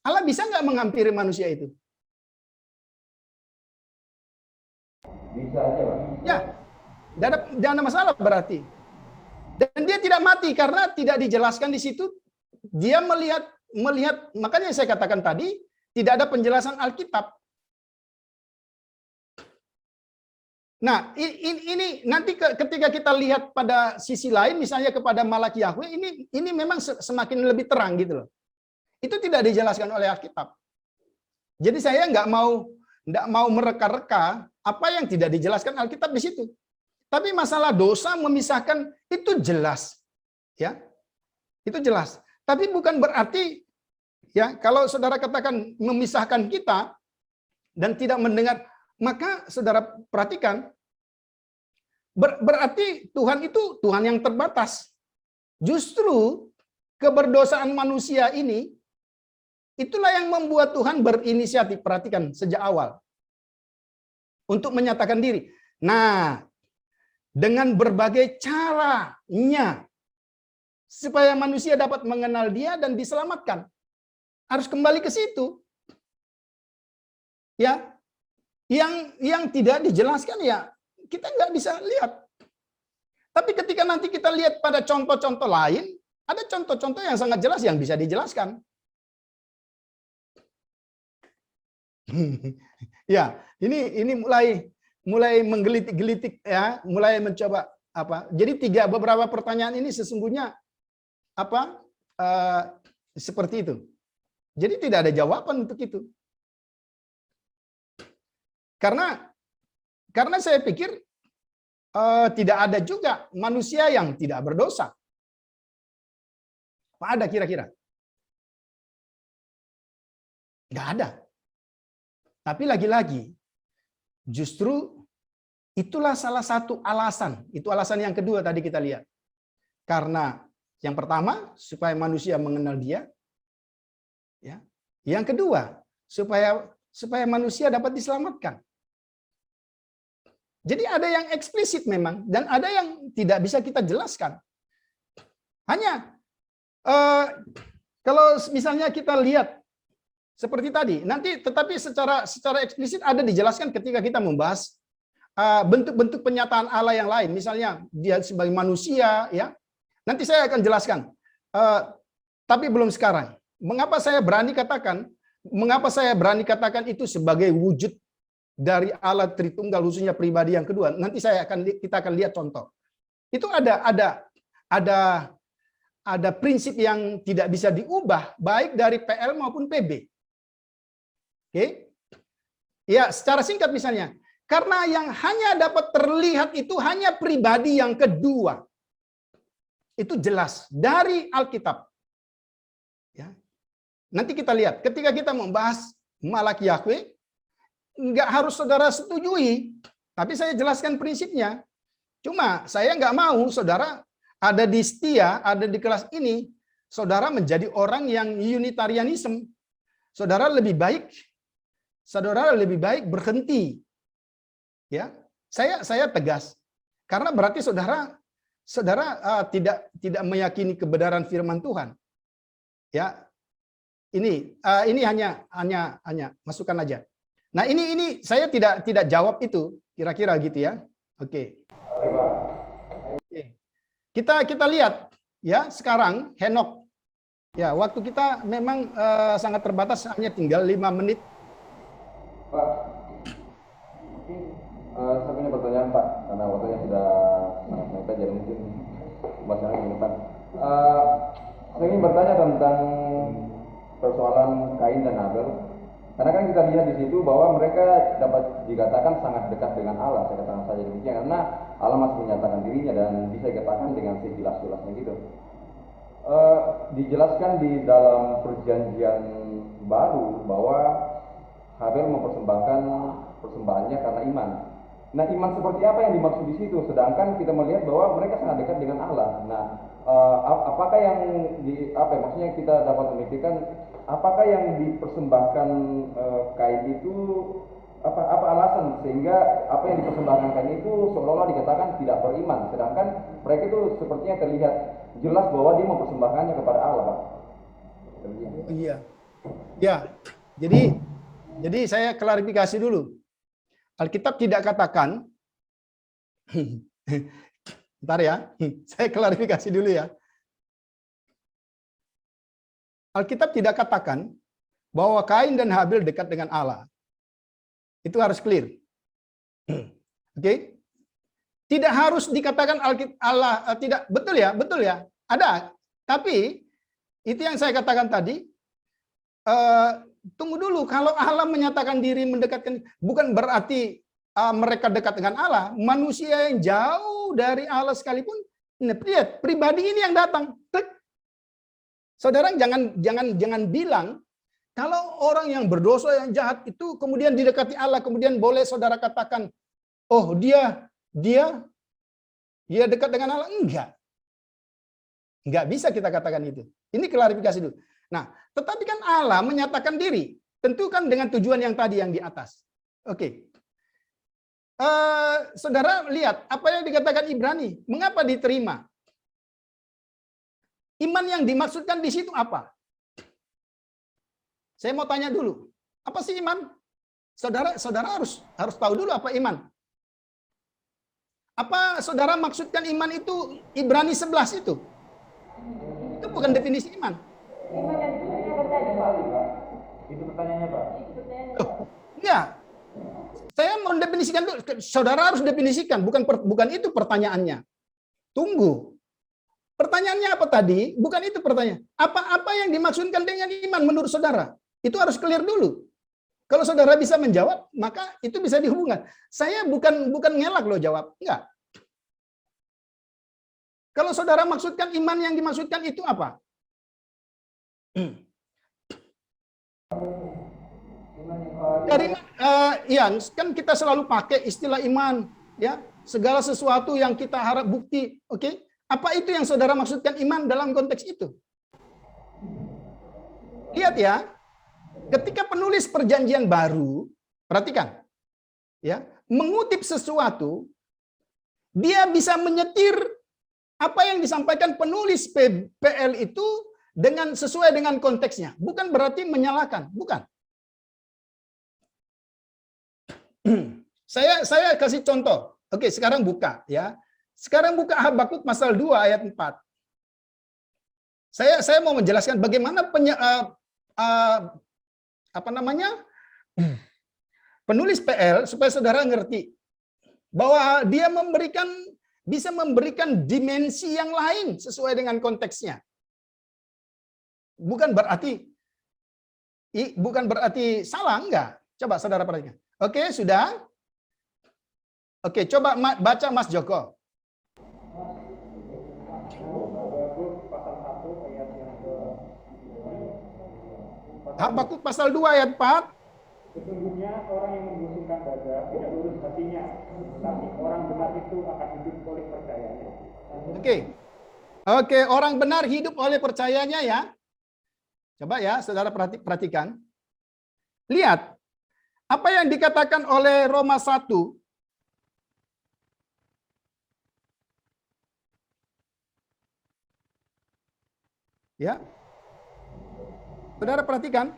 Allah bisa nggak menghampiri manusia itu? Bisa aja, Pak. Ya, tidak ada masalah berarti. Dan dia tidak mati karena tidak dijelaskan di situ. Dia melihat, makanya saya katakan tadi, tidak ada penjelasan Alkitab. Nah, ini nanti ketika kita lihat pada sisi lain, misalnya kepada Malak Yahweh, ini memang semakin lebih terang gitu loh. Itu tidak dijelaskan oleh Alkitab. Jadi saya nggak mau mereka-reka apa yang tidak dijelaskan Alkitab di situ. Tapi masalah dosa memisahkan itu jelas, ya, itu jelas. Tapi bukan berarti, ya, kalau saudara katakan memisahkan kita dan tidak mendengar. Maka saudara perhatikan, berarti Tuhan itu Tuhan yang terbatas. Justru keberdosaan manusia ini, itulah yang membuat Tuhan berinisiatif, perhatikan, sejak awal. Untuk menyatakan diri. Nah, dengan berbagai caranya, supaya manusia dapat mengenal Dia dan diselamatkan. Harus kembali ke situ. Ya. Yang tidak dijelaskan ya kita nggak bisa lihat. Tapi ketika nanti kita lihat pada contoh-contoh lain, ada contoh-contoh yang sangat jelas yang bisa dijelaskan. Ya, ini mulai menggelitik-gelitik, ya, mulai mencoba apa. Jadi beberapa pertanyaan ini sesungguhnya apa seperti itu. Jadi tidak ada jawaban untuk itu. Karena saya pikir tidak ada juga manusia yang tidak berdosa. Apa ada kira-kira? Nggak ada. Tapi lagi-lagi, justru itulah salah satu alasan. Itu alasan yang kedua tadi kita lihat. Karena yang pertama, supaya manusia mengenal Dia. Ya. Yang kedua, supaya manusia dapat diselamatkan. Jadi ada yang eksplisit memang, dan ada yang tidak bisa kita jelaskan. Hanya, kalau misalnya kita lihat, seperti tadi, nanti tetapi secara eksplisit ada dijelaskan ketika kita membahas bentuk-bentuk penyataan Allah yang lain. Misalnya, Dia sebagai manusia, ya. Nanti saya akan jelaskan. Tapi belum sekarang. Mengapa saya berani katakan itu sebagai wujud dari Allah Tritunggal, khususnya pribadi yang kedua. Nanti kita akan lihat contoh. Itu ada prinsip yang tidak bisa diubah, baik dari PL maupun PB. Oke? Ya, secara singkat misalnya, Karena yang hanya dapat terlihat itu hanya pribadi yang kedua. Itu jelas dari Alkitab. Ya. Nanti kita lihat, ketika kita membahas Malak Yahweh, nggak harus saudara setujui, tapi saya jelaskan prinsipnya. Cuma saya nggak mau saudara ada di setia, ada di kelas ini, saudara menjadi orang yang Unitarianism. Saudara lebih baik berhenti. Ya, saya tegas. Karena berarti saudara tidak meyakini kebenaran firman Tuhan. Ya. Ini hanya masukan aja. Nah, ini saya tidak jawab itu, kira-kira gitu ya. Oke. Kita lihat ya sekarang Henok. Ya, waktu kita memang sangat terbatas, hanya tinggal 5 menit. Pak, saya punya pertanyaan Pak, karena waktunya sudah sangat mepet, jadi mungkin bahasanya ke depan. Saya ingin bertanya tentang persoalan Kain dan Habel, karena kan kita lihat di situ bahwa mereka dapat dikatakan sangat dekat dengan Allah, saya katakan saja demikian, karena Allah masih menyatakan dirinya dan bisa dikatakan dengan sejelas-jelasnya gitu. Dijelaskan di dalam perjanjian baru bahwa Habel mempersembahkan persembahannya karena iman. Nah, iman seperti apa yang dimaksud di situ? Sedangkan kita melihat bahwa mereka sangat dekat dengan Allah. Nah, apakah yang maksudnya kita dapat memikirkan apakah yang dipersembahkan Kain itu apa alasan sehingga apa yang dipersembahkan Kain itu seolah-olah dikatakan tidak beriman, sedangkan mereka itu sepertinya terlihat jelas bahwa dia mempersembahkannya kepada Allah, Pak. Iya. Ya. Jadi saya klarifikasi dulu. Alkitab tidak katakan, bentar ya, saya klarifikasi dulu ya. Alkitab tidak katakan bahwa Kain dan Habel dekat dengan Allah. Itu harus clear. Oke? Tidak harus dikatakan Allah tidak, betul ya, ada. Tapi itu yang saya katakan tadi. Tunggu dulu, kalau Allah menyatakan diri mendekatkan, bukan berarti mereka dekat dengan Allah. Manusia yang jauh dari Allah sekalipun, lihat pribadi ini yang datang. Saudara jangan bilang kalau orang yang berdosa yang jahat itu kemudian didekati Allah, kemudian boleh saudara katakan, oh dia dekat dengan Allah. Enggak bisa kita katakan itu. Ini klarifikasi dulu. Nah, tetapi kan Allah menyatakan diri, tentu kan dengan tujuan yang tadi yang di atas. Oke. Saudara lihat apa yang dikatakan Ibrani, mengapa diterima? Iman yang dimaksudkan di situ apa? Saya mau tanya dulu, apa sih iman? Saudara harus tahu dulu apa iman. Apa saudara maksudkan iman itu Ibrani 11 itu? Itu bukan definisi iman. Itu pertanyaannya, Pak. Ya, saya mau definisikan dulu. Saudara harus definisikan, bukan itu pertanyaannya. Tunggu. Pertanyaannya apa tadi? Bukan itu pertanyaan. Apa yang dimaksudkan dengan iman menurut saudara? Itu harus clear dulu. Kalau saudara bisa menjawab, maka itu bisa dihubungkan. Saya bukan ngelak loh jawab, enggak. Kalau saudara maksudkan iman yang dimaksudkan itu apa? Ya kan kita selalu pakai istilah iman, ya segala sesuatu yang kita harap bukti, oke? Apa itu yang saudara maksudkan iman dalam konteks itu? Lihat ya, ketika penulis perjanjian baru, perhatikan, ya mengutip sesuatu, dia bisa menyetir apa yang disampaikan penulis PL itu dengan sesuai dengan konteksnya, bukan berarti menyalahkan, bukan. Saya kasih contoh. Oke, sekarang buka ya. Sekarang buka Habakuk pasal 2 ayat 4. Saya mau menjelaskan bagaimana penulis PL supaya saudara ngerti bahwa dia bisa memberikan dimensi yang lain sesuai dengan konteksnya. Bukan berarti salah, enggak. Coba saudara perhatikan. Oke, sudah. Oke, coba baca Mas Joko. Habakuk pasal 2 ayat 4. Sesungguhnya orang yang membusungkan dada tidak lurus hatinya, tapi orang benar itu akan hidup oleh percayanya. Oke, orang benar hidup oleh percayanya ya. Coba ya, saudara perhatikan. Lihat, apa yang dikatakan oleh Roma 1. Ya. Saudara perhatikan.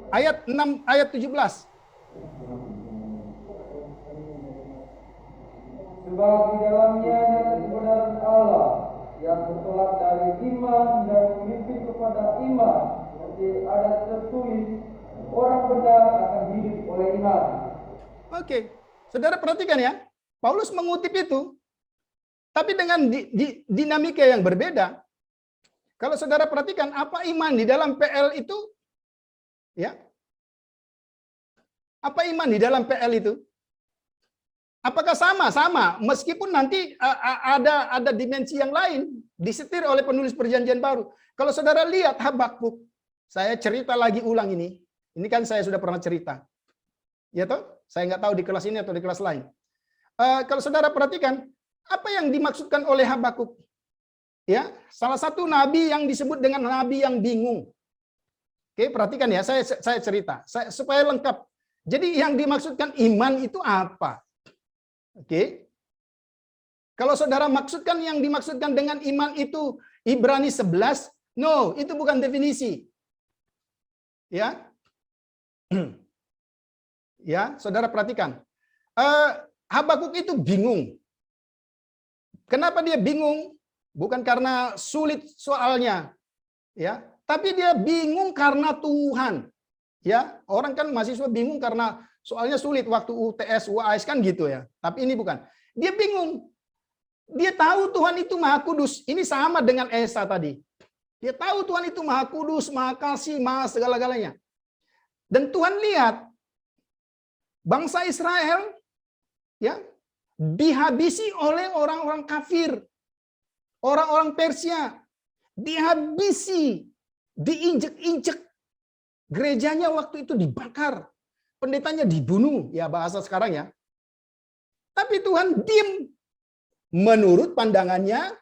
Ayat 6, ayat 17. Sebab di dalamnya nyata kebenaran Allah yang bertolak dari iman dan memimpin kepada iman, seperti ada tertulis, orang benar akan hidup oleh iman. Oke, saudara perhatikan ya. Paulus mengutip itu, tapi dengan dinamika yang berbeda. Kalau saudara perhatikan, apa iman di dalam PL itu? Ya. Apa iman di dalam PL itu? Apakah sama? Sama. Meskipun nanti ada dimensi yang lain disetir oleh penulis Perjanjian Baru. Kalau saudara lihat Habakuk, saya cerita lagi ulang ini. Ini kan saya sudah pernah cerita. Ya toh? Saya nggak tahu di kelas ini atau di kelas lain. Kalau saudara perhatikan, apa yang dimaksudkan oleh Habakuk? Ya, salah satu nabi yang disebut dengan nabi yang bingung. Oke, perhatikan ya, saya cerita supaya lengkap. Jadi yang dimaksudkan iman itu apa? Oke. Kalau saudara maksudkan yang dimaksudkan dengan iman itu Ibrani 11, no, itu bukan definisi. Ya. Ya, saudara perhatikan. Habakuk itu bingung. Kenapa dia bingung? Bukan karena sulit soalnya, ya, tapi dia bingung karena Tuhan. Ya, orang kan mahasiswa bingung karena soalnya sulit waktu UTS, UAS kan gitu ya. Tapi ini bukan. Dia bingung. Dia tahu Tuhan itu Maha Kudus. Ini sama dengan Esa tadi. Dia tahu Tuhan itu Maha Kudus, Maha Kasih, Maha segala-galanya. Dan Tuhan lihat bangsa Israel ya dihabisi oleh orang-orang kafir. Orang-orang Persia dihabisi, diinjek-injek. Gerejanya waktu itu dibakar. Pendetanya dibunuh, ya bahasa sekarang ya. Tapi Tuhan diam. Menurut pandangannya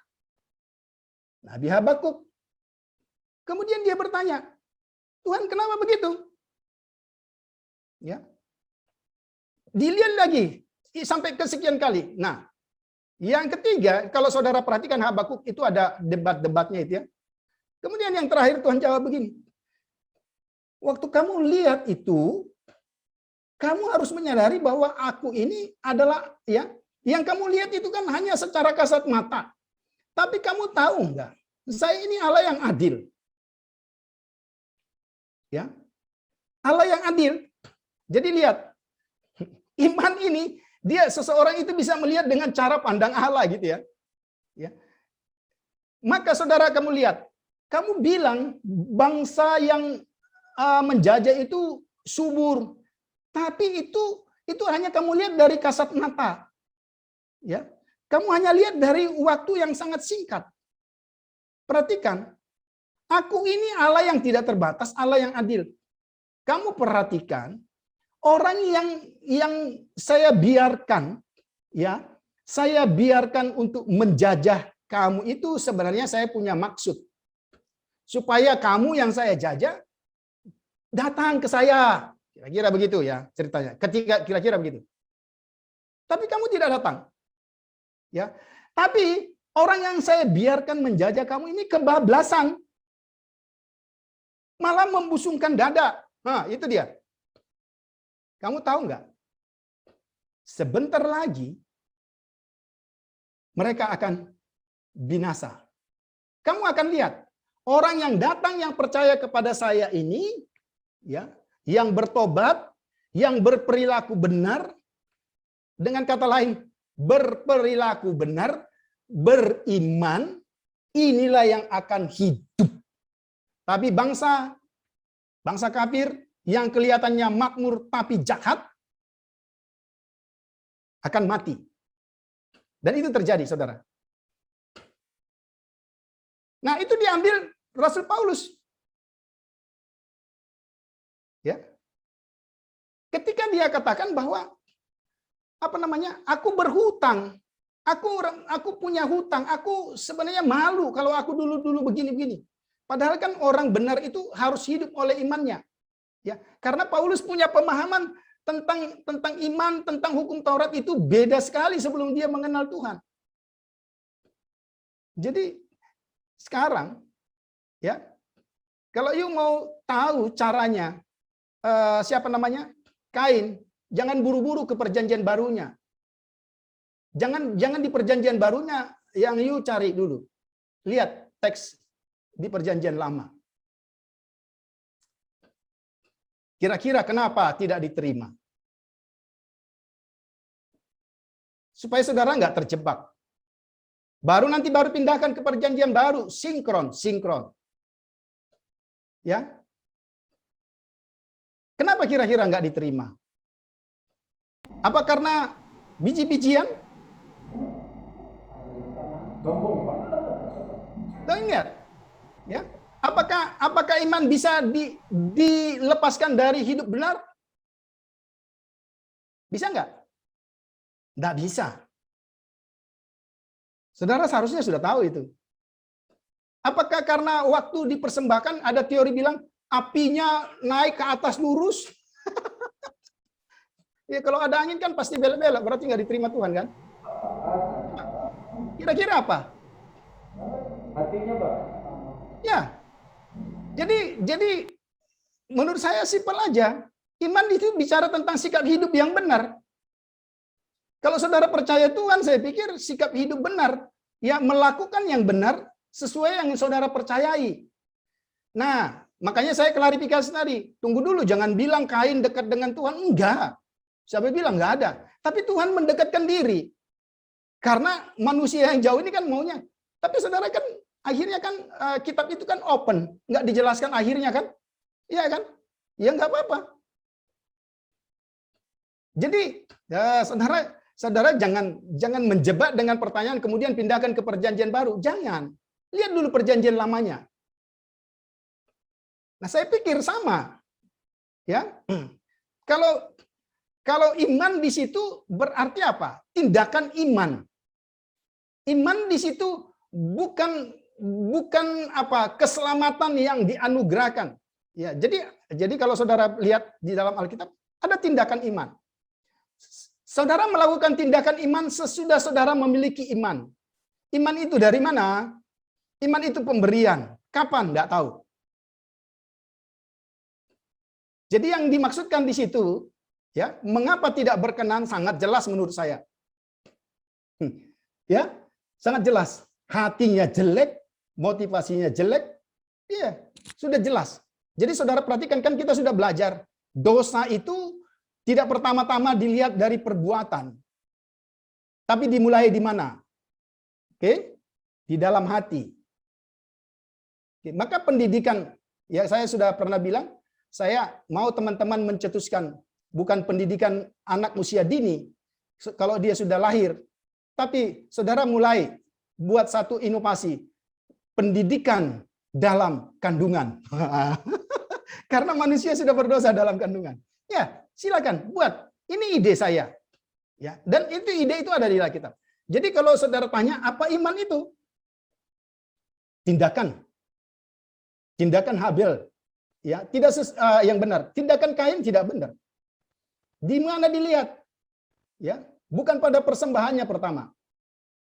Nabi Habakuk. Kemudian dia bertanya, Tuhan kenapa begitu? Ya. Dilihat lagi sampai kesekian kali. Nah, yang ketiga, kalau saudara perhatikan Habakuk itu ada debat-debatnya itu ya. Kemudian yang terakhir Tuhan jawab begini. Waktu kamu lihat itu, kamu harus menyadari bahwa aku ini adalah ya, yang kamu lihat itu kan hanya secara kasat mata. Tapi kamu tahu enggak? Saya ini Allah yang adil. Ya. Allah yang adil. Jadi lihat, iman ini dia seseorang itu bisa melihat dengan cara pandang Allah gitu ya. Ya. Maka saudara kamu lihat, kamu bilang bangsa yang menjajah itu subur, tapi itu hanya kamu lihat dari kasat mata. Ya. Kamu hanya lihat dari waktu yang sangat singkat. Perhatikan, aku ini Allah yang tidak terbatas, Allah yang adil. Kamu perhatikan orang yang saya biarkan, ya, saya biarkan untuk menjajah kamu itu sebenarnya saya punya maksud supaya kamu yang saya jajah datang ke saya, kira-kira begitu ya ceritanya. Kira-kira begitu. Tapi kamu tidak datang, ya. Tapi orang yang saya biarkan menjajah kamu ini kebablasan, malah membusungkan dada. Nah, itu dia. Kamu tahu nggak? Sebentar lagi mereka akan binasa. Kamu akan lihat orang yang datang yang percaya kepada saya ini, ya, yang bertobat, yang berperilaku benar, dengan kata lain berperilaku benar, beriman, inilah yang akan hidup. Tapi bangsa kafir yang kelihatannya makmur tapi jahat akan mati. Dan itu terjadi, saudara. Nah, itu diambil Rasul Paulus. Ya. Ketika dia katakan bahwa aku berhutang, aku punya hutang, aku sebenarnya malu kalau aku dulu begini-begini. Padahal kan orang benar itu harus hidup oleh imannya. Ya, karena Paulus punya pemahaman tentang iman, tentang hukum Taurat itu beda sekali sebelum dia mengenal Tuhan. Jadi sekarang, ya, kalau you mau tahu caranya, Kain, jangan buru-buru ke perjanjian barunya. Jangan di perjanjian barunya yang you cari dulu. Lihat teks di perjanjian lama. Kira-kira kenapa tidak diterima? Supaya saudara nggak terjebak. Baru pindahkan ke perjanjian baru, sinkron. Ya. Kenapa kira-kira nggak diterima? Apa karena biji-bijian? Ingat, ya. Apakah iman bisa dilepaskan dari hidup benar? Bisa nggak? Nggak bisa. Saudara seharusnya sudah tahu itu. Apakah karena waktu dipersembahkan ada teori bilang apinya naik ke atas lurus? Ya, kalau ada angin kan pasti belok-belok, berarti nggak diterima Tuhan kan? Kira-kira apa? Hatinya, Pak. Ya. Jadi menurut saya simpel aja. Iman itu bicara tentang sikap hidup yang benar. Kalau saudara percaya Tuhan, saya pikir sikap hidup benar, ya melakukan yang benar sesuai yang saudara percayai. Nah, makanya saya klarifikasi tadi. Tunggu dulu, jangan bilang Kain dekat dengan Tuhan. Enggak. Siapa bilang enggak ada. Tapi Tuhan mendekatkan diri. Karena manusia yang jauh ini kan maunya. Tapi saudara kan akhirnya kan kitab itu kan open, nggak dijelaskan akhirnya kan? Iya kan? Ya nggak apa-apa. Jadi ya saudara jangan menjebak dengan pertanyaan kemudian pindahkan ke perjanjian baru. Jangan. Lihat dulu perjanjian lamanya. Nah, saya pikir sama. Ya. Kalau iman di situ berarti apa? Tindakan iman. Iman di situ bukan keselamatan yang dianugerahkan. Ya, jadi kalau saudara lihat di dalam Alkitab ada tindakan iman. Saudara melakukan tindakan iman sesudah saudara memiliki iman. Iman itu dari mana? Iman itu pemberian. Kapan? Nggak tahu. Jadi yang dimaksudkan di situ, ya, mengapa tidak berkenan sangat jelas menurut saya. Ya, sangat jelas. Hatinya jelek, motivasinya jelek, iya, sudah jelas. Jadi saudara perhatikan, kan kita sudah belajar, dosa itu tidak pertama-tama dilihat dari perbuatan. Tapi dimulai di mana? Oke? Di dalam hati. Oke, maka pendidikan, ya saya sudah pernah bilang, saya mau teman-teman mencetuskan bukan pendidikan anak usia dini, kalau dia sudah lahir, tapi saudara mulai buat satu inovasi, pendidikan dalam kandungan. Karena manusia sudah berdosa dalam kandungan. Ya, silakan buat. Ini ide saya. Ya, dan ide itu ada di Alkitab. Jadi kalau saudara tanya apa iman itu? Tindakan. Tindakan Habel. Ya, tidak yang benar. Tindakan Kain tidak benar. Di mana dilihat? Ya, bukan pada persembahannya pertama.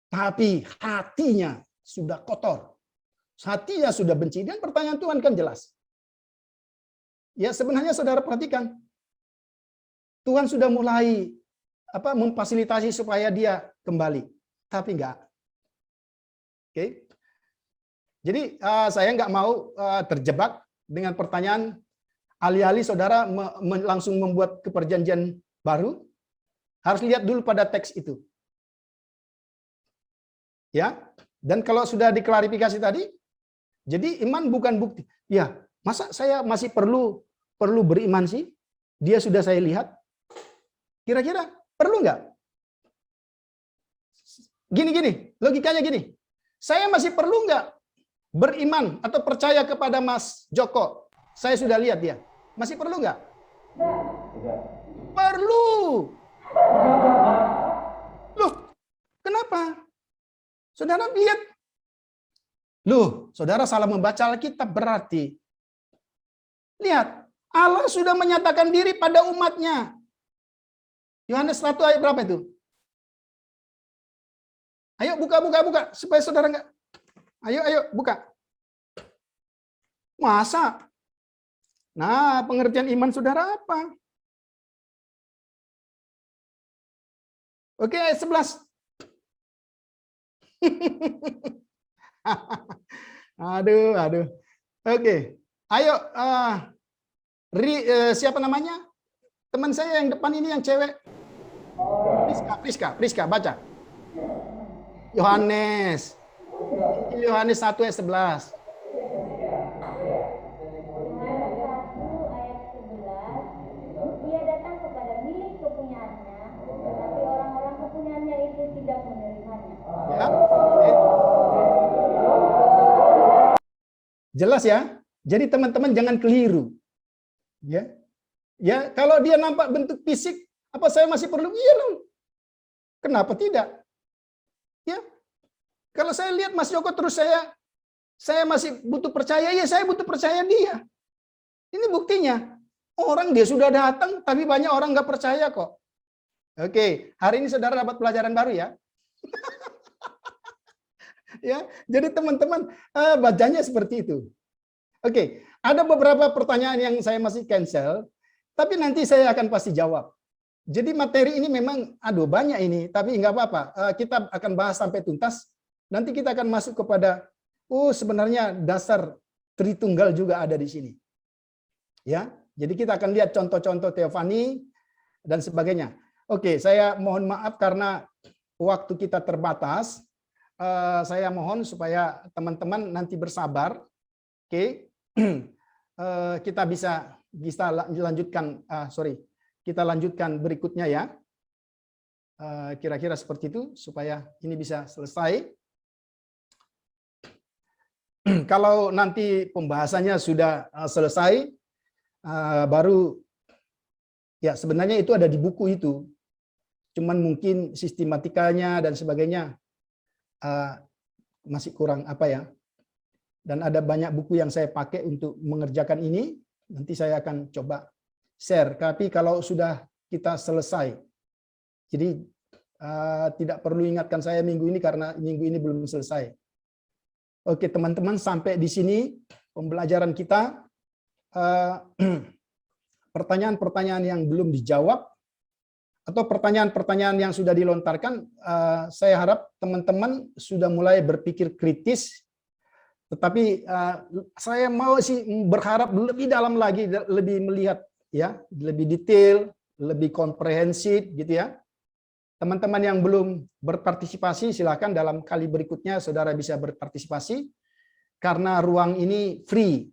Tapi hatinya sudah kotor. Hatinya sudah benci. Dan pertanyaan Tuhan kan jelas. Ya, sebenarnya saudara perhatikan. Tuhan sudah mulai memfasilitasi supaya dia kembali. Tapi enggak. Oke. Jadi saya enggak mau terjebak dengan pertanyaan alih-alih saudara langsung membuat keperjanjian baru. Harus lihat dulu pada teks itu. Ya, dan kalau sudah diklarifikasi tadi, jadi iman bukan bukti. Ya, masa saya masih perlu perlu beriman sih? Dia sudah saya lihat. Kira-kira perlu nggak? Gini, logikanya gini. Saya masih perlu nggak beriman atau percaya kepada Mas Joko? Saya sudah lihat dia. Masih perlu nggak? Perlu. Loh, kenapa? Saudara lihat. Loh, saudara salah membaca Alkitab berarti. Lihat, Allah sudah menyatakan diri pada umatnya. Yohanes 1 ayat berapa itu? Ayo buka supaya saudara enggak. Ayo buka. Masa? Nah, pengertian iman saudara apa? Oke, ayat 11. Aduh. Oke. Ayo siapa namanya? Teman saya yang depan ini yang cewek. Priska, baca. Yohanes 1 ayat 11. Yohanes 1 ayat 11, Ia datang kepada milik kepunyaannya, tetapi orang-orang kepunyaannya itu tidak menerimanya. Ya. Jelas ya? Jadi teman-teman jangan keliru. Ya. Ya, kalau dia nampak bentuk fisik, apa saya masih perlu? Iya dong. Kenapa tidak? Ya. Kalau saya lihat Mas Joko terus saya masih butuh percaya, ya saya butuh percaya dia. Ini buktinya. Orang dia sudah datang, tapi banyak orang nggak percaya kok. Oke, hari ini saudara dapat pelajaran baru ya. Ya, jadi teman-teman bacanya seperti itu. Oke, ada beberapa pertanyaan yang saya masih cancel, tapi nanti saya akan pasti jawab. Jadi materi ini memang banyak ini, tapi nggak apa-apa. Kita akan bahas sampai tuntas. Nanti kita akan masuk kepada sebenarnya dasar Tritunggal juga ada di sini. Ya, jadi kita akan lihat contoh-contoh teofani dan sebagainya. Oke, saya mohon maaf karena waktu kita terbatas. Saya mohon supaya teman-teman nanti bersabar. Oke, kita bisa lanjutkan. Kita lanjutkan berikutnya ya. Kira-kira seperti itu supaya ini bisa selesai. Kalau nanti pembahasannya sudah selesai, baru ya sebenarnya itu ada di buku itu. Cuman mungkin sistematikanya dan sebagainya masih kurang dan ada banyak buku yang saya pakai untuk mengerjakan ini. Nanti saya akan coba share. Tapi kalau sudah kita selesai, jadi tidak perlu ingatkan saya minggu ini karena minggu ini belum selesai. Oke teman-teman, sampai di sini pembelajaran kita. Pertanyaan-pertanyaan yang belum dijawab atau pertanyaan-pertanyaan yang sudah dilontarkan, saya harap teman-teman sudah mulai berpikir kritis. Tetapi saya mau sih berharap lebih dalam lagi, lebih melihat ya, lebih detail, lebih komprehensif gitu ya. Teman-teman yang belum berpartisipasi silakan dalam kali berikutnya saudara bisa berpartisipasi karena ruang ini free,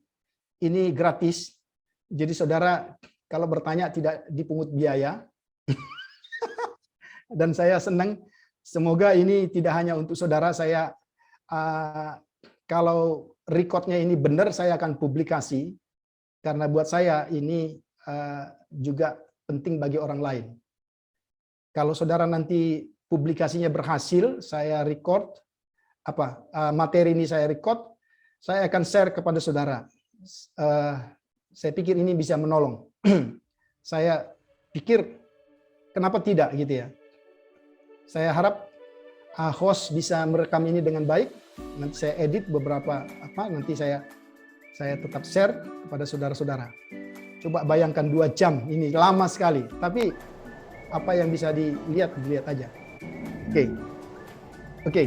ini gratis. Jadi saudara kalau bertanya tidak dipungut biaya. Dan saya senang, semoga ini tidak hanya untuk saudara, saya kalau recordnya ini benar saya akan publikasi karena buat saya ini juga penting bagi orang lain. Kalau saudara nanti publikasinya berhasil, saya record materi ini saya record, saya akan share kepada saudara. Saya pikir ini bisa menolong. Saya pikir kenapa tidak gitu ya. Saya harap host bisa merekam ini dengan baik. Nanti saya edit beberapa nanti saya tetap share kepada saudara-saudara. Coba bayangkan 2 jam, ini lama sekali. Tapi apa yang bisa dilihat aja. Oke.